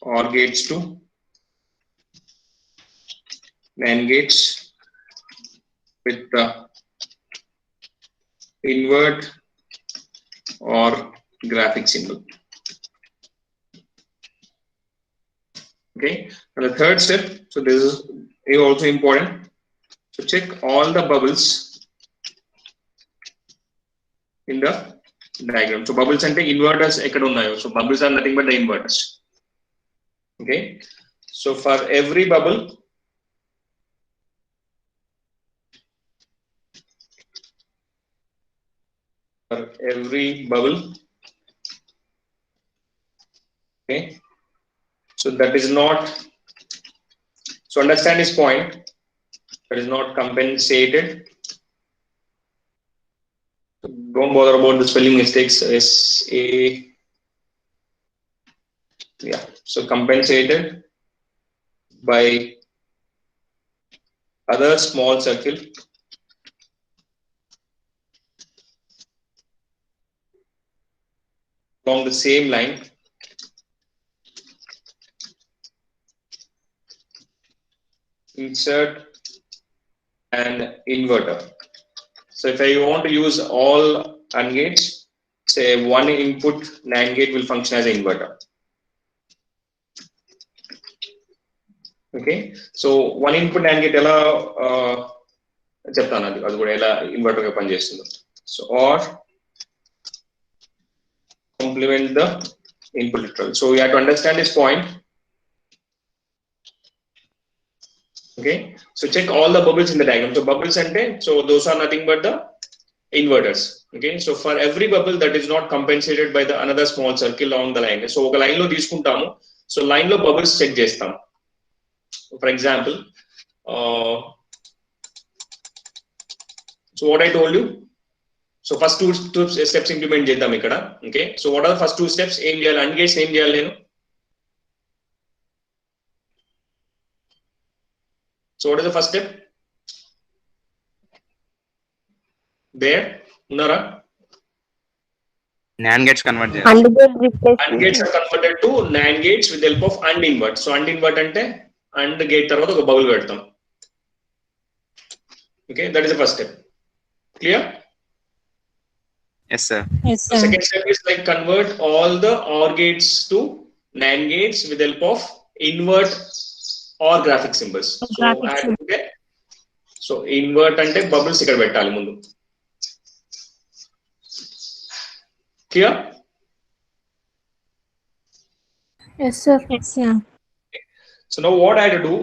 OR gates to NAND gates with the invert or graphic symbol. Okay, and the third step, so this is also important. So check all the bubbles in the diagram. So bubbles ante inverters ekkada unnayo. So bubbles are nothing but the inverters. Okay, so for every bubble, okay, so that is not, so understand this point, that is not compensated. Don't bother about the spelling mistakes. SA, yeah, so compensated by other small circle along the same line insert an inverter. So if I want to use all AND gates, say one input NAND gate will function as an inverter. Okay, so one input NAND gate ela చెప్తాను అది కూడా ఎలా inverter గా పనిచేస్తుందో. So or complement the input literal. So you have to understand this point. Okay, so check all the bubbles in the diagram. So bubbles ante, so those are nothing but the inverters. Okay, so for every bubble that is not compensated by the another small circle along the line, so oka line lo తీసుకుంటాము. So line lo bubbles check చేస్తాం. For example, so what I told you, so first two steps implement చేద్దాం ఇక్కడ. Okay, so what are the first two steps? ఏం చేయాలి? AND gates ఏం చేయాలి నేను? So what is the first step? There, Unara? NAND gates convert చేయాలి. AND gate replace AND gates are converted to NAND gates with the help of AND invert. So AND invert అంటే AND gate తర్వాత ఒక bubble పెడతాం. Okay, that is the first step. Clear? Yes sir. Yes, So sir. second step is like convert all the OR gates to NAND gates with the help of invert or graphic symbols. So Graphic add symbol. అంటే so invert అంటే bubbles ఇక్కడ పెట్టాలి ముందు. Clear? Yes, sir. Yes, sir. So now what I had to do,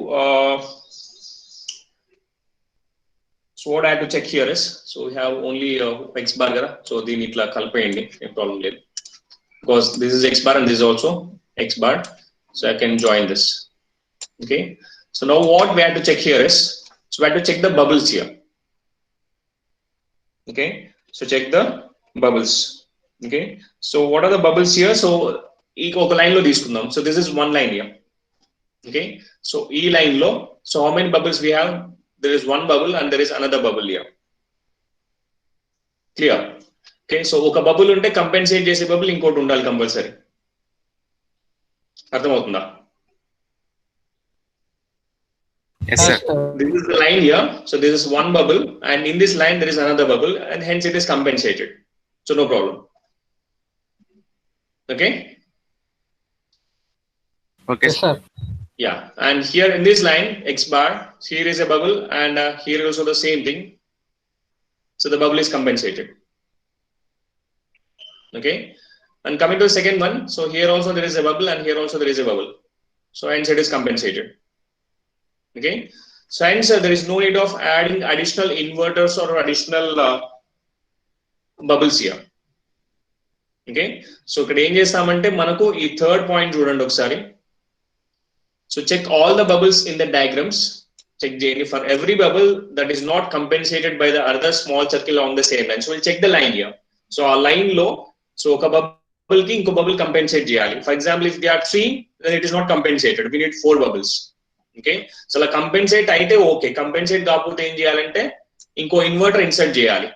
so what I had to check here is, so we have only x bar కదా, so దీన్ని ఇట్లా కలిపేయండి, no problem లేదు, because this is x bar and this is also x bar, so I can join this. Okay, so now what we had to check here is, so we had to check the bubbles here. Okay, so check the bubbles. Okay, so what are the bubbles here? So ఈ ఒక line లో తీసుకుందాం. So this is one line here. Okay, so E line low. So how many bubbles we have? There is one bubble and there is another bubble here. Clear? Okay, so ఒక bubble ఉంటే compensate చేసే bubble ఇంకోటి ఉండాలి compulsory. అర్థమవుతుందా? Yes sir. This is the line here. So this is one bubble and in this line there is another bubble and hence it is compensated. So no problem. Okay? Okay Yes, sir. Yeah, and here in this line x bar, here is a bubble and here also the same thing. So the bubble is compensated. Okay, and coming to the second one, so here also there is a bubble and here also there is a bubble, so hence it is compensated. Okay, so hence there is no need of adding additional inverters or additional bubbles here. Okay, so ఇక్కడ ఏం చేస్తామంటే మనకు ఈ third point చూడండి ఒకసారి. So check all the bubbles in the diagrams. Check JNE for every bubble that is not compensated by the other small circle along the same line. So we'll check the line here. So our line low, so oka bubble ki inko bubble compensate cheyali. For example, if there are 3, then it is not compensated. We need 4 bubbles. Okay, so la compensate aite okay, compensate kaapothe em cheyalante inko inverter insert cheyali.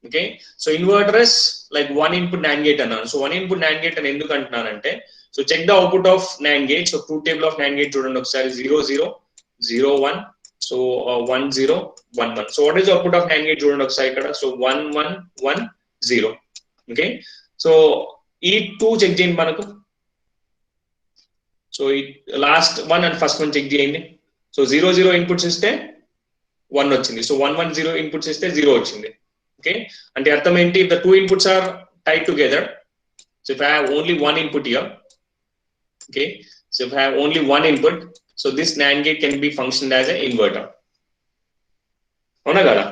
Okay, so inverter is like one input NAND gate annanu. So one input NAND gate అని ఎందుకు అంటున్నానంటే, so check the output of NAND gate. So truth table of NAND gate చూడండి ఒకసారి 0 0 0 1, so 1 0 1 1. So what is the output of NAND gate చూడండి ఒకసారి ఇక్కడ, so 1 1 1 0. Okay, so ఈ 2 check చేయండి మనకు. సో ఈ last one and first one check చేయండి. సో 0 0 ఇన్పుట్స్ ఇస్తే 1 వచ్చింది, సో 1 1 0 ఇన్పుట్స్ ఇస్తే 0 వచ్చింది. Okay, అంటే అర్థం ఏంటి, if the two inputs are tied together, so if I have only one input here, okay, so if I have only one input, so this NAND gate can be functioned as an inverter. Avuna kada?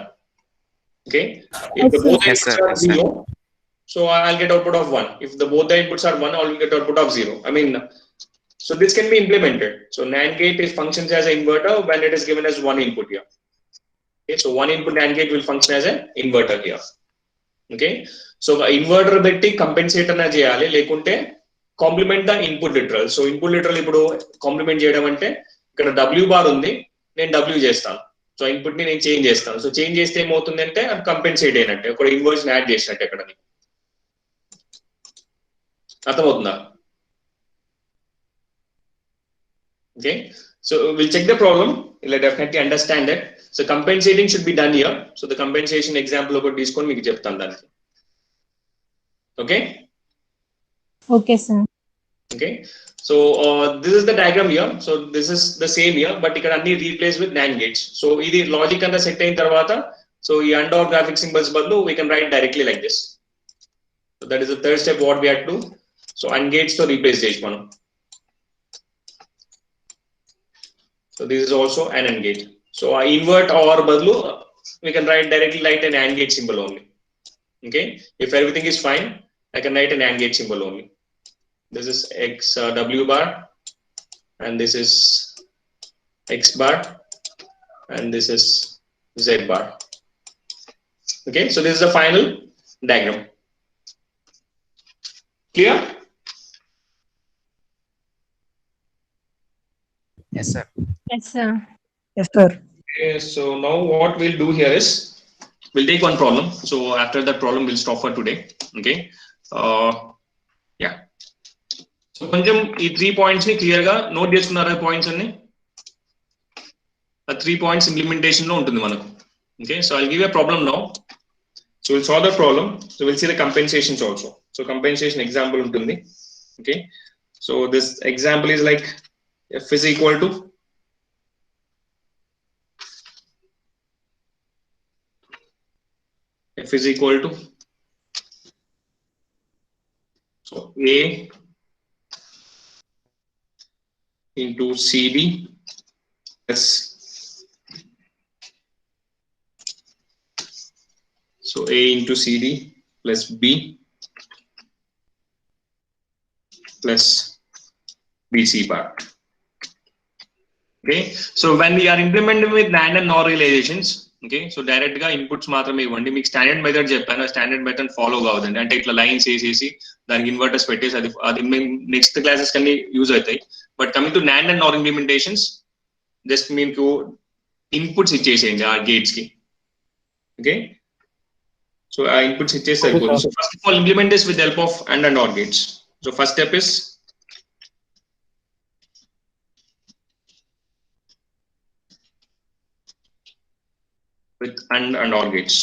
Okay, if the both Yes, inputs sir. are 0, so I'll get output of 1. If the both the inputs are 1, I'll get output of 0. I mean, so this can be implemented. So NAND gate is functions as an inverter when it is given as one input here. Okay, so one input NAND gate will function as an inverter here. Okay, so inverter betti compensate ana cheyali, lekunte complement the input literal. So input literal ippudu complement cheyadam ante ikkada w bar undi, nenu w chestanu. So input ni nenu change chestanu. So change chesthe em avutundi ante adi compensate ayinatte, oka inverse ni add chesinatte ikkada ni. అర్థం అవుతుందా? Okay, so we'll check the problem. You'll definitely understand it. So compensating should be done here. So the compensation example ఒకటి తీసుకొని మీకు చెప్తాను దానికి. Okay? Okay, sir. Okay, so this is the diagram here. So this is the same here, but ఇక్కడ అన్ని replace with NAND gates. So ఇది logic అంతా set అయిన తర్వాత, so ఈ AND or graphic symbols బదులు we can write directly like this. So that is the third step what we had to do. So AND gates తో replace చేయొచ్చు మనం. So this is also an AND gate. So I invert or badalu, we can write directly like an AND gate symbol only. Okay, if everything is fine, I can write an AND gate symbol only. This is x w bar, and this is x bar, and this is z bar. Okay, so this is the final diagram. Clear? Yes sir. Yes, sir. Yes, sir. Okay, so now what we'll do here is, we'll take one problem. So after that problem, we'll stop for today. Okay. Yeah. So కొంచెం ఈ 3 points ని clear గా note చేసుకున్నారా points అన్ని? ఆ 3 points implementation లో ఉంటుంది మనకు. Okay. So I'll give you a problem now. So we'll solve the problem. So we'll see the compensations also. So compensation example ఉంటుంది. Okay. So this example is like f is equal to so a into CD plus so A into CD plus B plus BC bar. Okay, so when we are implementing with NAND and NOR realizations, okay, so direct ga inputs మాత్రమే ఇవ్వండి. మీకు standard method చెప్పాను, standard method follow కావద్దండి. అంటే ఇట్లా lines వేసేసి దానికి inverters పెట్టేసి అది నెక్స్ట్ క్లాసెస్ కన్నీ యూజ్ అవుతాయి. But coming to NAND and NOR implementations, just మీకు ఇన్పుట్స్ ఇచ్చేసేయండి ఆ గేట్స్ కి. ఓకే, సో ఆ ఇన్పుట్స్ ఇచ్చేసి సరిపోతుంది. So first of all implement this with help of AND and NOR gates. So first step is with AND OR gates.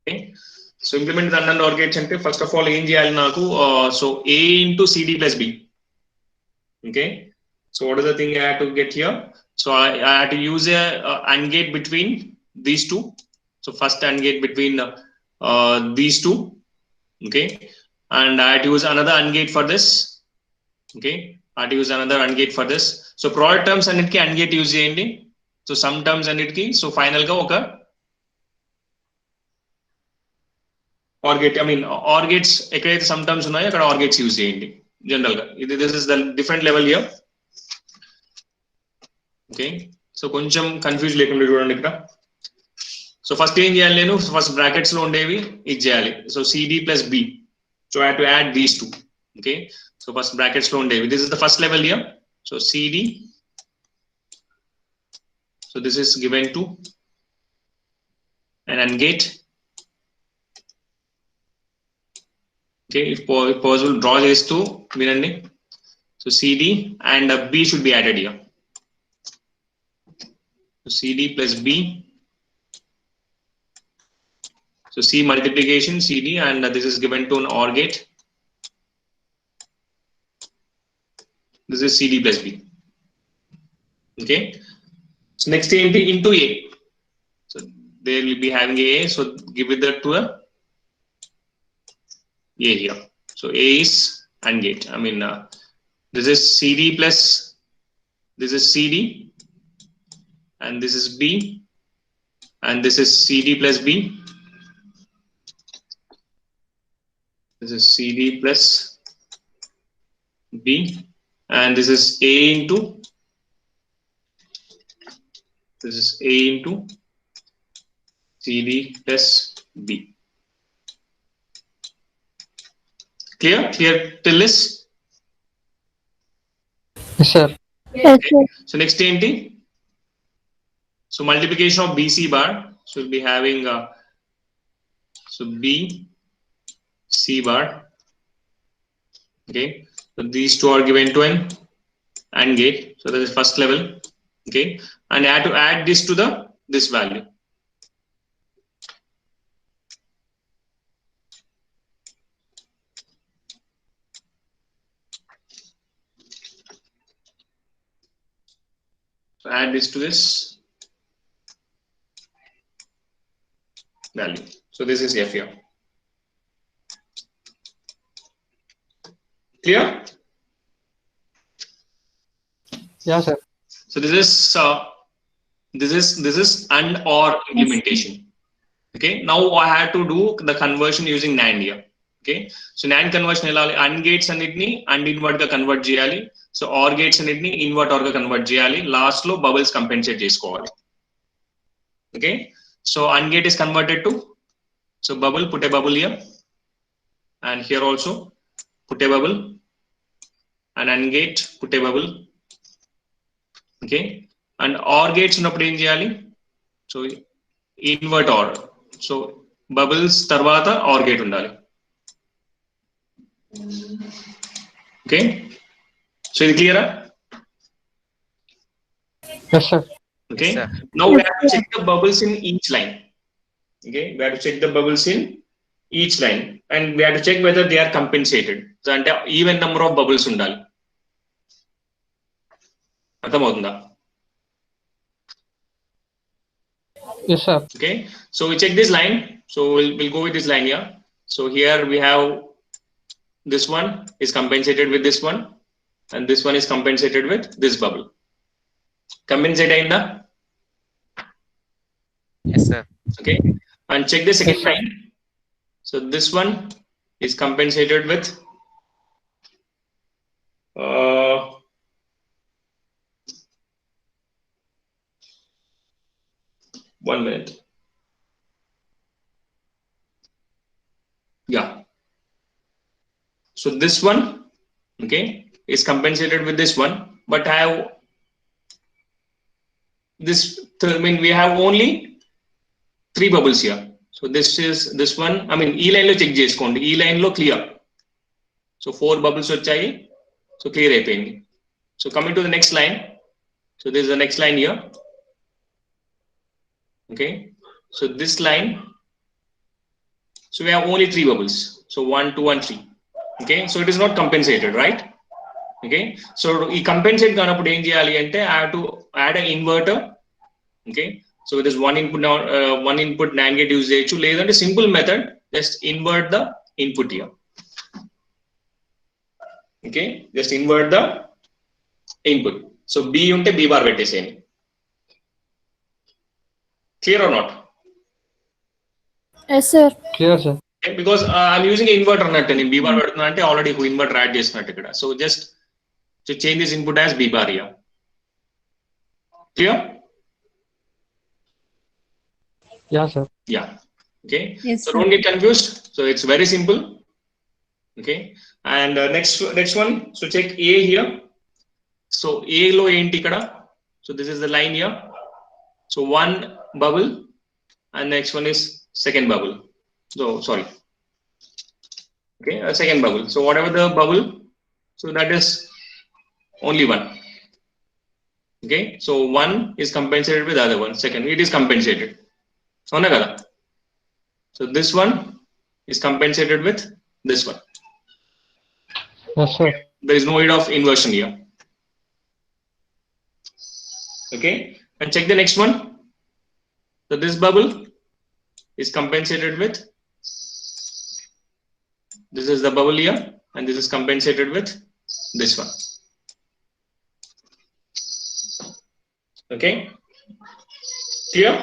Okay, so implement the AND and OR gates ante first of all em cheyali naaku so A into CD plus B. Okay, so what is the thing I have to get here? So I have to use a AND gate between these two. So first AND gate between these two. Okay, and I have to use another AND gate for this. Okay, I have to use another AND gate for this. So product terms అన్నిటికీ AND gate use చేయండి. So some terms అన్నిటికీ so final గా ఒక OR gate, I mean OR gates ఎక్కడైతే some terms ఉన్నాయో అక్కడ OR gates use చేయండి general గా. ఇది this is the different level here. Okay, so కొంచెం కన్ఫ్యూజ్ లేకుండా చూడండి ఇక్కడ. సో ఫస్ట్ ఏం చేయాలి, నేను ఫస్ట్ బ్రాకెట్స్ లో ఉండేవి ఇది చేయాలి. So CD plus B, so I have to add these two. Okay, so first brackets lo undevi, this is the first level here. So CD, so this is given to an AND gate. Okay, if possible draw చేస్తూ వినండి. So CD and B should be added here. So CD plus B, so C multiplication CD, and this is given to an OR gate. This is CD plus B. Okay, so next into A. So there will be having A, so give it that to a here. So A is AND gate. I mean this is CD plus this is CD, and this is B, and this is CD plus B. This is CD plus B, and this is A into this is A into CD plus B. Clear till this? Yes, sir. Yes, sir. So next enti, so multiplication of BC bar, so we'll be having so B C bar. Okay, so these two are given to an AND gate, so that is first level. Okay, and I have to add this to this value. So add this to this value. So this is F here. Clear? Yeah, sir. So this is AND OR implementation. Okay, now I have to do the conversion using NAND here. Okay, so NAND conversion ela AND gates అన్నిటిని AND invert గా convert చేయాలి. So OR gates అన్నిటిని invert OR గా convert చేయాలి. Last లో bubbles compensate చేసుకోవాలి. Okay, so AND gate is converted to, so bubble, put a bubble here, and here also put a bubble, and AND gate put a bubble. Okay, and OR gates ఉన్నప్పుడు ఏం చేయాలి, so invert OR. So bubbles తర్వాత OR gate ఉండాలి. Okay, so ఇది క్లియరా? Yes, sir. Okay, Yes, sir. now we have to check the bubbles in each line. Okay, we have to check the bubbles in each line and we have to check whether they are compensated. So ante even number of bubbles undali. అర్థమవుతుందా? Yes, sir. Okay, so we check this line. So we'll go with this line here. So here we have this one is compensated with this one and this one is compensated with this bubble. Compensate అయిందా? Yes, sir. Okay, and check the second Yes, sir. line. So this one is compensated with 1 minute. Yeah. So this one, okay, is compensated with this one, but I have this. I mean, we have only 3 bubbles here. So this is this one. I mean, E line lo check cheskondi. E line lo clear. So 4 bubbles vachayi. So clear అయిపోయింది. So coming to the next line. So this is the next line here. Okay. So this line. So we have only 3 bubbles. So 1, 2, and 3. Okay. So it is not compensated, right? Okay. So ఈ compensate కానప్పుడు ఏం చేయాలి అంటే I have to add an inverter. Okay. So it is one input NAND gate use చేయొచ్చు, లేదంటే simple method just invert the input here. Okay, just invert the input. So B unte B bar పెట్టేసేయండి. Clear or not? Yes, sir. Clear, sir. Okay, because I'm using an inverter అన్నట్టు, నేను B bar పెడుతున్నా అంటే already inverter add చేసినట్టు ఇక్కడ. So just to change this input as B bar here. Clear? Yeah, sir. Yeah. Okay. Yes, So sir. don't get confused. So it's very simple. Okay. And next one. So check A here. So A lo enti ikkada. So this is the line here. So one bubble and next one is second bubble. So sorry. Okay, a second bubble. So whatever the bubble, so that is only one. Okay, so one is compensated with the other one. Second, it is compensated. Avuna kada? So this one is compensated with this one. Yes, sir. There is no need of inversion here. Okay, and check the next one. So this bubble is compensated with, this is the bubble here, and this is compensated with this one. Okay, clear?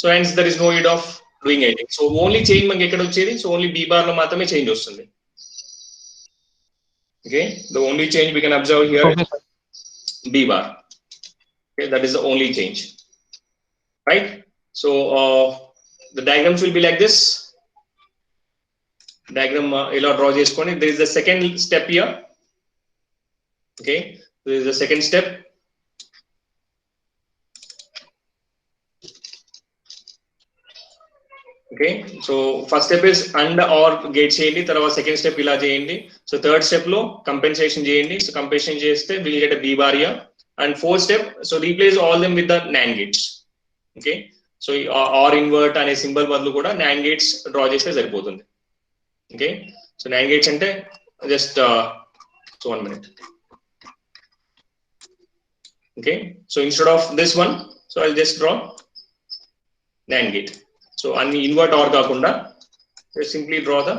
So hence there is no need of doing anything. So only change manki ekkada vachedi, so only B bar lo matrame change vastundi. Okay, the only change we can observe here Okay, is B bar. Okay, that is the only change, right? So the diagrams will be like this. Diagram ila draw cheskoni. There is the second step here. Okay, there is the second step. Okay, so first step is AND OR gate cheyandi, tarvata second step ila cheyandi. So third step lo compensation cheyandi. So compensation cheste we will get a B bar here. And fourth step, so replace all them with the NAND gates. Okay, so OR invert ane symbol badlu kuda NAND gates draw cheste saripotundi. Okay, so NAND gates ante just so 1 minute. Okay, so instead of this one, so I'll just draw NAND gate. So అన్ని invert or కాకుండా simply draw the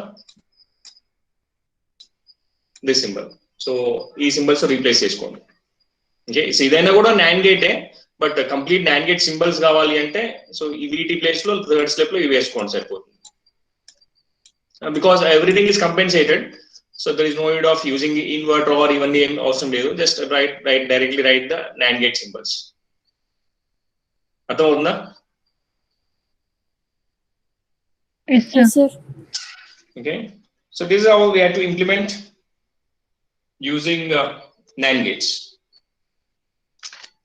this symbol. So ఈ symbols replace చేసుకోండి. Okay, so ఇదైనా కూడా NAND గేటే, but complete NAND gate symbols కావాలి అంటే so ఈ వీటి ప్లేస్ లో థర్డ్ స్టెప్ లో ఇవి వేసుకోండి సరిపోతుంది. Because everything is compensated, so there is no need of using inverter or ఇవన్నీ ఏం అవసరం లేదు. Just directly write the NAND gate symbols. అర్థమవుతుందా? Yes, sir. Yes, sir. Okay, so this is how we have to implement using NAND gates.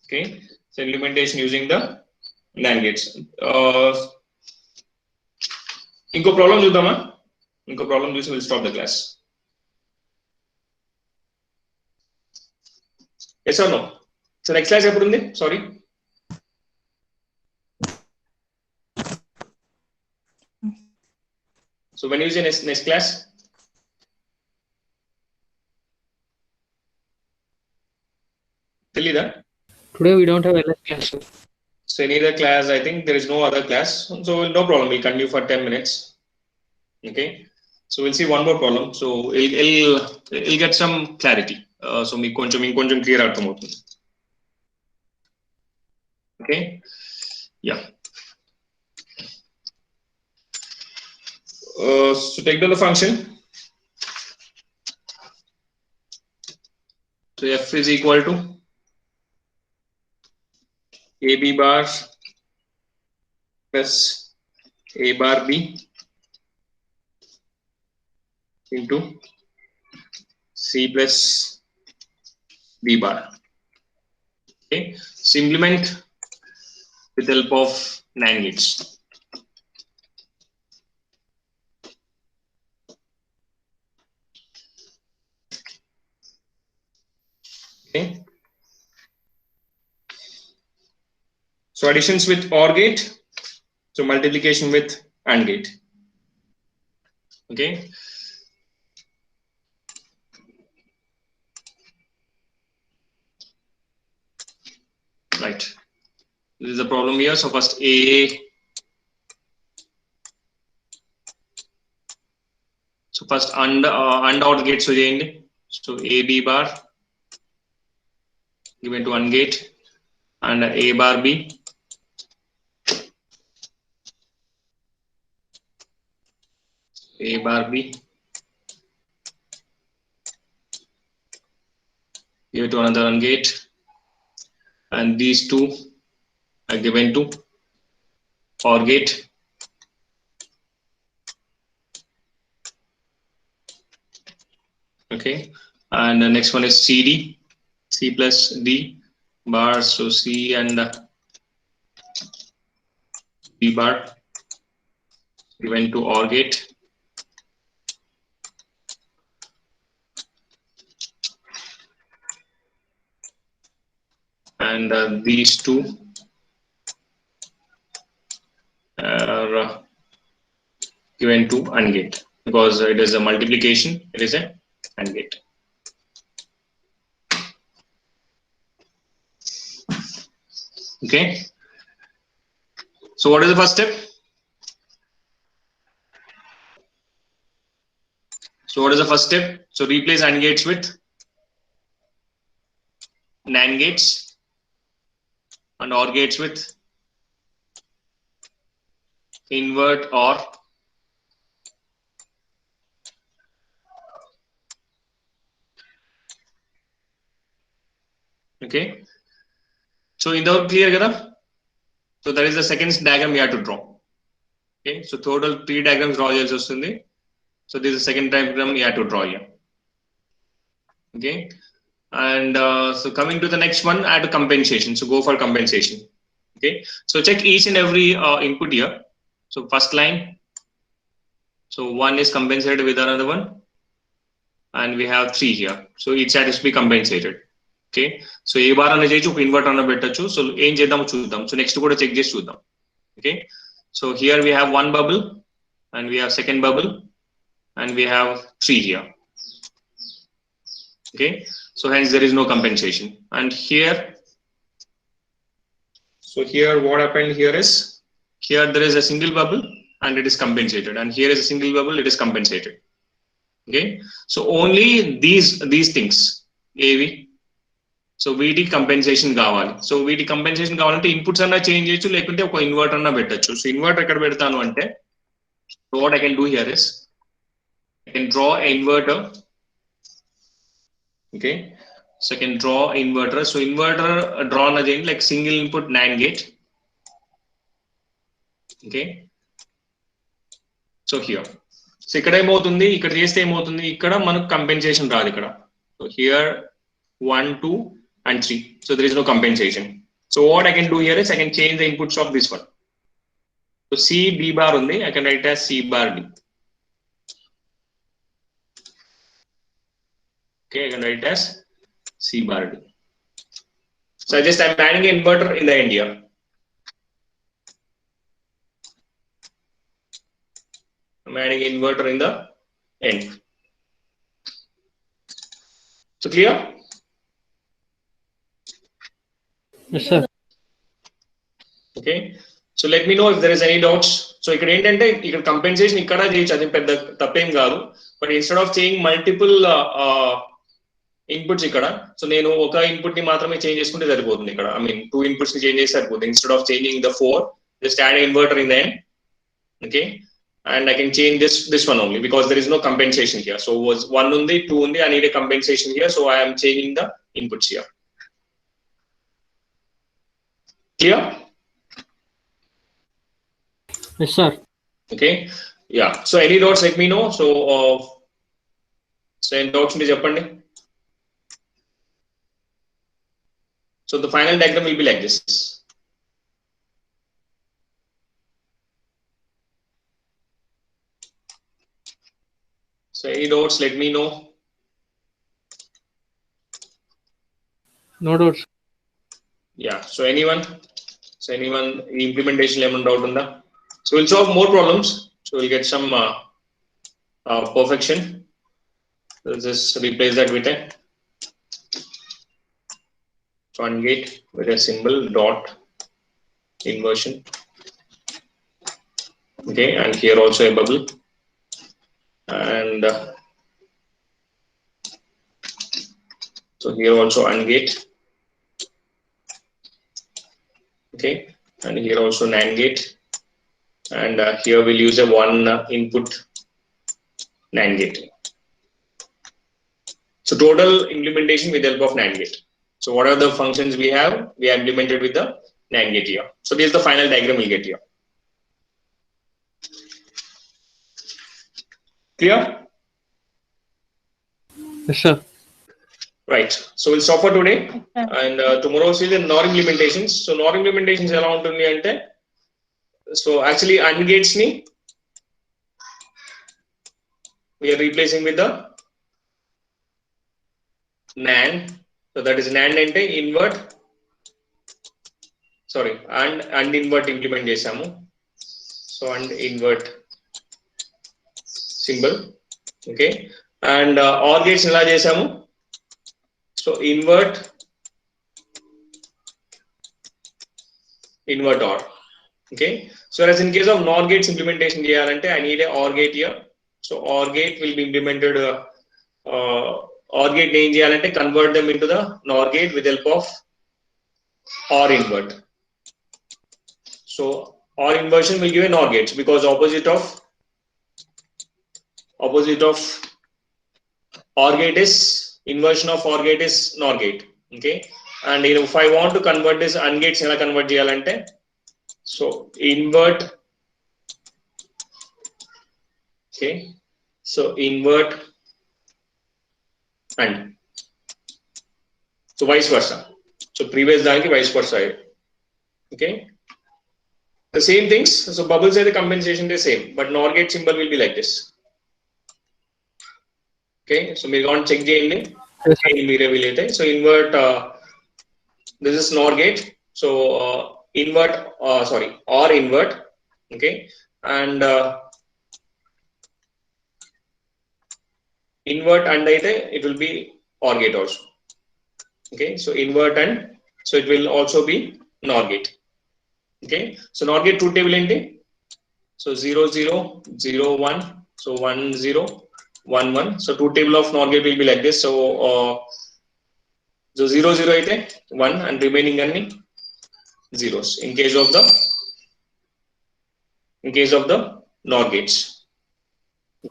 Okay, so implementation using the NAND gates. ఇంకో problem చూద్దామా? ఇంకో problem చూసి will stop the class. Yes or no? So next class ఎప్పుడు ఉంది? Sorry, so when is your next class? Telida? Today we don't have LS class. So any other class, I think there is no other class, so no problem, we'll continue for 10 minutes. Okay, so we'll see one more problem, so it'll get some clarity. So me koncham clear arthamautundi. Okay, yeah. So take down the function. So f is equal to ab bar plus a bar b into c plus b bar. Okay, so implement with the help of NAND gates. Okay, so additions with OR gate, so multiplication with AND gate. Okay, right, this is the problem here. So first AND OR gate so cheyandi. So AB bar given to AND gate and A bar B give to another AND gate, and these two are given to OR gate. Okay, and the next one is C plus D bar, so C and B bar given to OR gate, and these two are given to AND gate, because it is a multiplication, it is a AND gate. Okay, so what is the first step? So what is the first step? So replace AND gates with NAND gates and OR gates with invert OR. Okay, so in the clear kada? So that is the second diagram we have to draw. Okay, so total 3 diagrams draw cheyalsi vastundi. So this is the second diagram we have to draw here. Okay, and so coming to the next one, add compensation. So go for compensation. Okay, so check each and every input here. So first line, so one is compensated with another one, and we have 3 here, so each side is to be compensated. Okay, so a bar ana cheyochu, invert ana pettachu. So em cheddam chuddam. So next kuda check chesi chuddam. Okay, so here we have one bubble, and we have second bubble, and we have 3 here. Okay, so hence there is no compensation. And here, so here what happened here is, here there is a single bubble and it is compensated, and here is a single bubble, it is compensated. Okay, so only these things AV, so వీటి compensation కావాలి. So వీటి compensation కావాలంటే inputs అన్నా change చేయొచ్చు, లేకుంటే ఒక inverter అన్నా పెట్టచ్చు. సో ఇన్వర్టర్ ఎక్కడ పెడతాను అంటే, what I can do here is I can draw inverter. Okay, so I can draw inverter. So inverter draw again like single input NAND gate. Okay, so here, so ikkada emoutundi, ikkada cheste emoutundi, ikkada manaku compensation raadu ikkada. So here 1 2 and 3, so there is no compensation. So what I can do here is I can change the inputs of this one. So C B bar undi, I can write as C bar D. Okay, I can write as C bar D. So I'm adding an inverter in the end here. I'm adding inverter in the end. So clear? Yes, sir. Okay. So let me know if there is any doubts. So ఇక్కడ ఏంటంటే ఇక్కడ compensation ఇక్కడ చేయొచ్చు, అది పెద్ద తప్పేం కాదు. But instead of చేయింగ్ మల్టిపుల్ ఇన్పుట్స్ ఇక్కడ, సో నేను ఒక ఇన్పుట్ ని మాత్రమే చేంజ్ చేసుకుంటే సరిపోతుంది ఇక్కడ. ఐ మీన్ 2 ఇన్పుట్స్ ని చేంజ్ చేస్తే సరిపోతుంది. Instead of changing the 4, just add an inverter in the end. Okay, and I can change this one only because there is no compensation here. So was 1 undi, 2 undi, I need a compensation here, so I am changing the inputs here. Clear? Yes, sir. Okay, yeah. So any doubts, let me know. So any doubts unte cheppandi. So the final diagram will be like this. So any doubts, let me know. No doubts. Yeah. So anyone implementation lemon doubt unda? So we'll solve more problems. So we'll get some perfection. Let's just replace that with a one gate with a symbol dot inversion. Okay, and here also a bubble, and so here also AND gate. Okay, and here also NAND gate, and here we'll use a one input NAND gate. So total implementation with the help of NAND gate. So what are the functions we have implemented with the NAND gate here. So this is the final diagram we'll get here. Clear? Yes, sir. Right. So we'll stop for today, and tomorrow we'll see the NOR implementations. So NOR implementations ఎలా ఉంటుంది అంటే, so actually AND gates ni we are replacing with the NAND. So that is NAND అంటే invert, sorry, and invert implement చేసాము. So and invert symbol. Okay, and OR gates ఎలా చేసాము. So invert OR. Okay, so as in case of NOR gates implementation cheyalante, I need a OR gate here. So OR gate will be implemented. OR gate ఏం చేయాలంటే convert them into the NOR gate with help of OR invert. So OR inversion will give a NOR gates because opposite of OR gate is inversion of OR gate is NOR gate. Okay, and if I want to convert this AND gates ఎలా convert చేయాలంటే, so invert, okay, so invert AND, so vice versa. So previous daniki vice versa. Okay, the same things. So bubbles are the compensation the same, but NOR gate symbol will be like this. Okay, so we going to check cheyandi. Okay, mere vilete. So invert, this is NOR gate. So invert, sorry, OR invert. Okay, and invert and it will be OR gate also. Okay, so invert and, so it will also be NOR gate. Okay, so NOR gate truth table enti, so 0 0 0 1, so 1 0 1 1. So truth table of NOR gate will be like this. So 0 0 aithe 1 and remaining anni zeros in case of the NOR gates.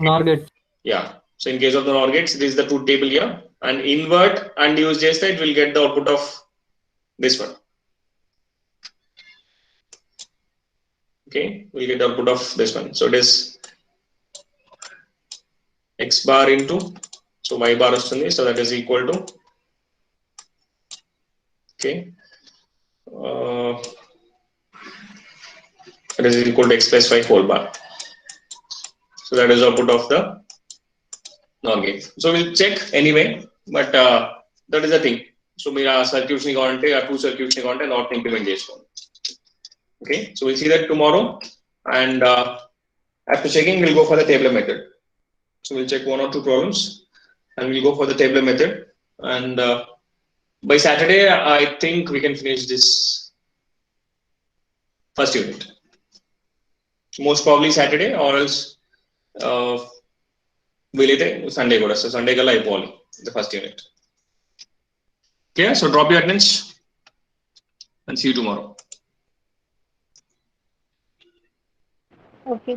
NOR gate. Yeah, so in case of the NOR gates, this is the truth table here, and invert and use just it will get the output of this one. Okay, we'll get the output of this one. So it is x bar into, so y bar vastundi, so that is equal to, okay, That is equal to x plus 5 whole bar. So that is output of the NOR gate. So we'll check anyway, but that is the thing. So mera circuits ni kaunte or two circuits ni kaunte not implementation. Okay, so we'll see that tomorrow, and after checking we'll go for the tabular method. So we'll check one or two problems and we'll go for the tabular method, and by Saturday I think we can finish this first unit. Most probably Saturday, or else వీలైతే Sunday కూడా. So Sunday కల్లా అయిపోవాలి the first unit. Okay, so drop your attendance and see you tomorrow. Okay.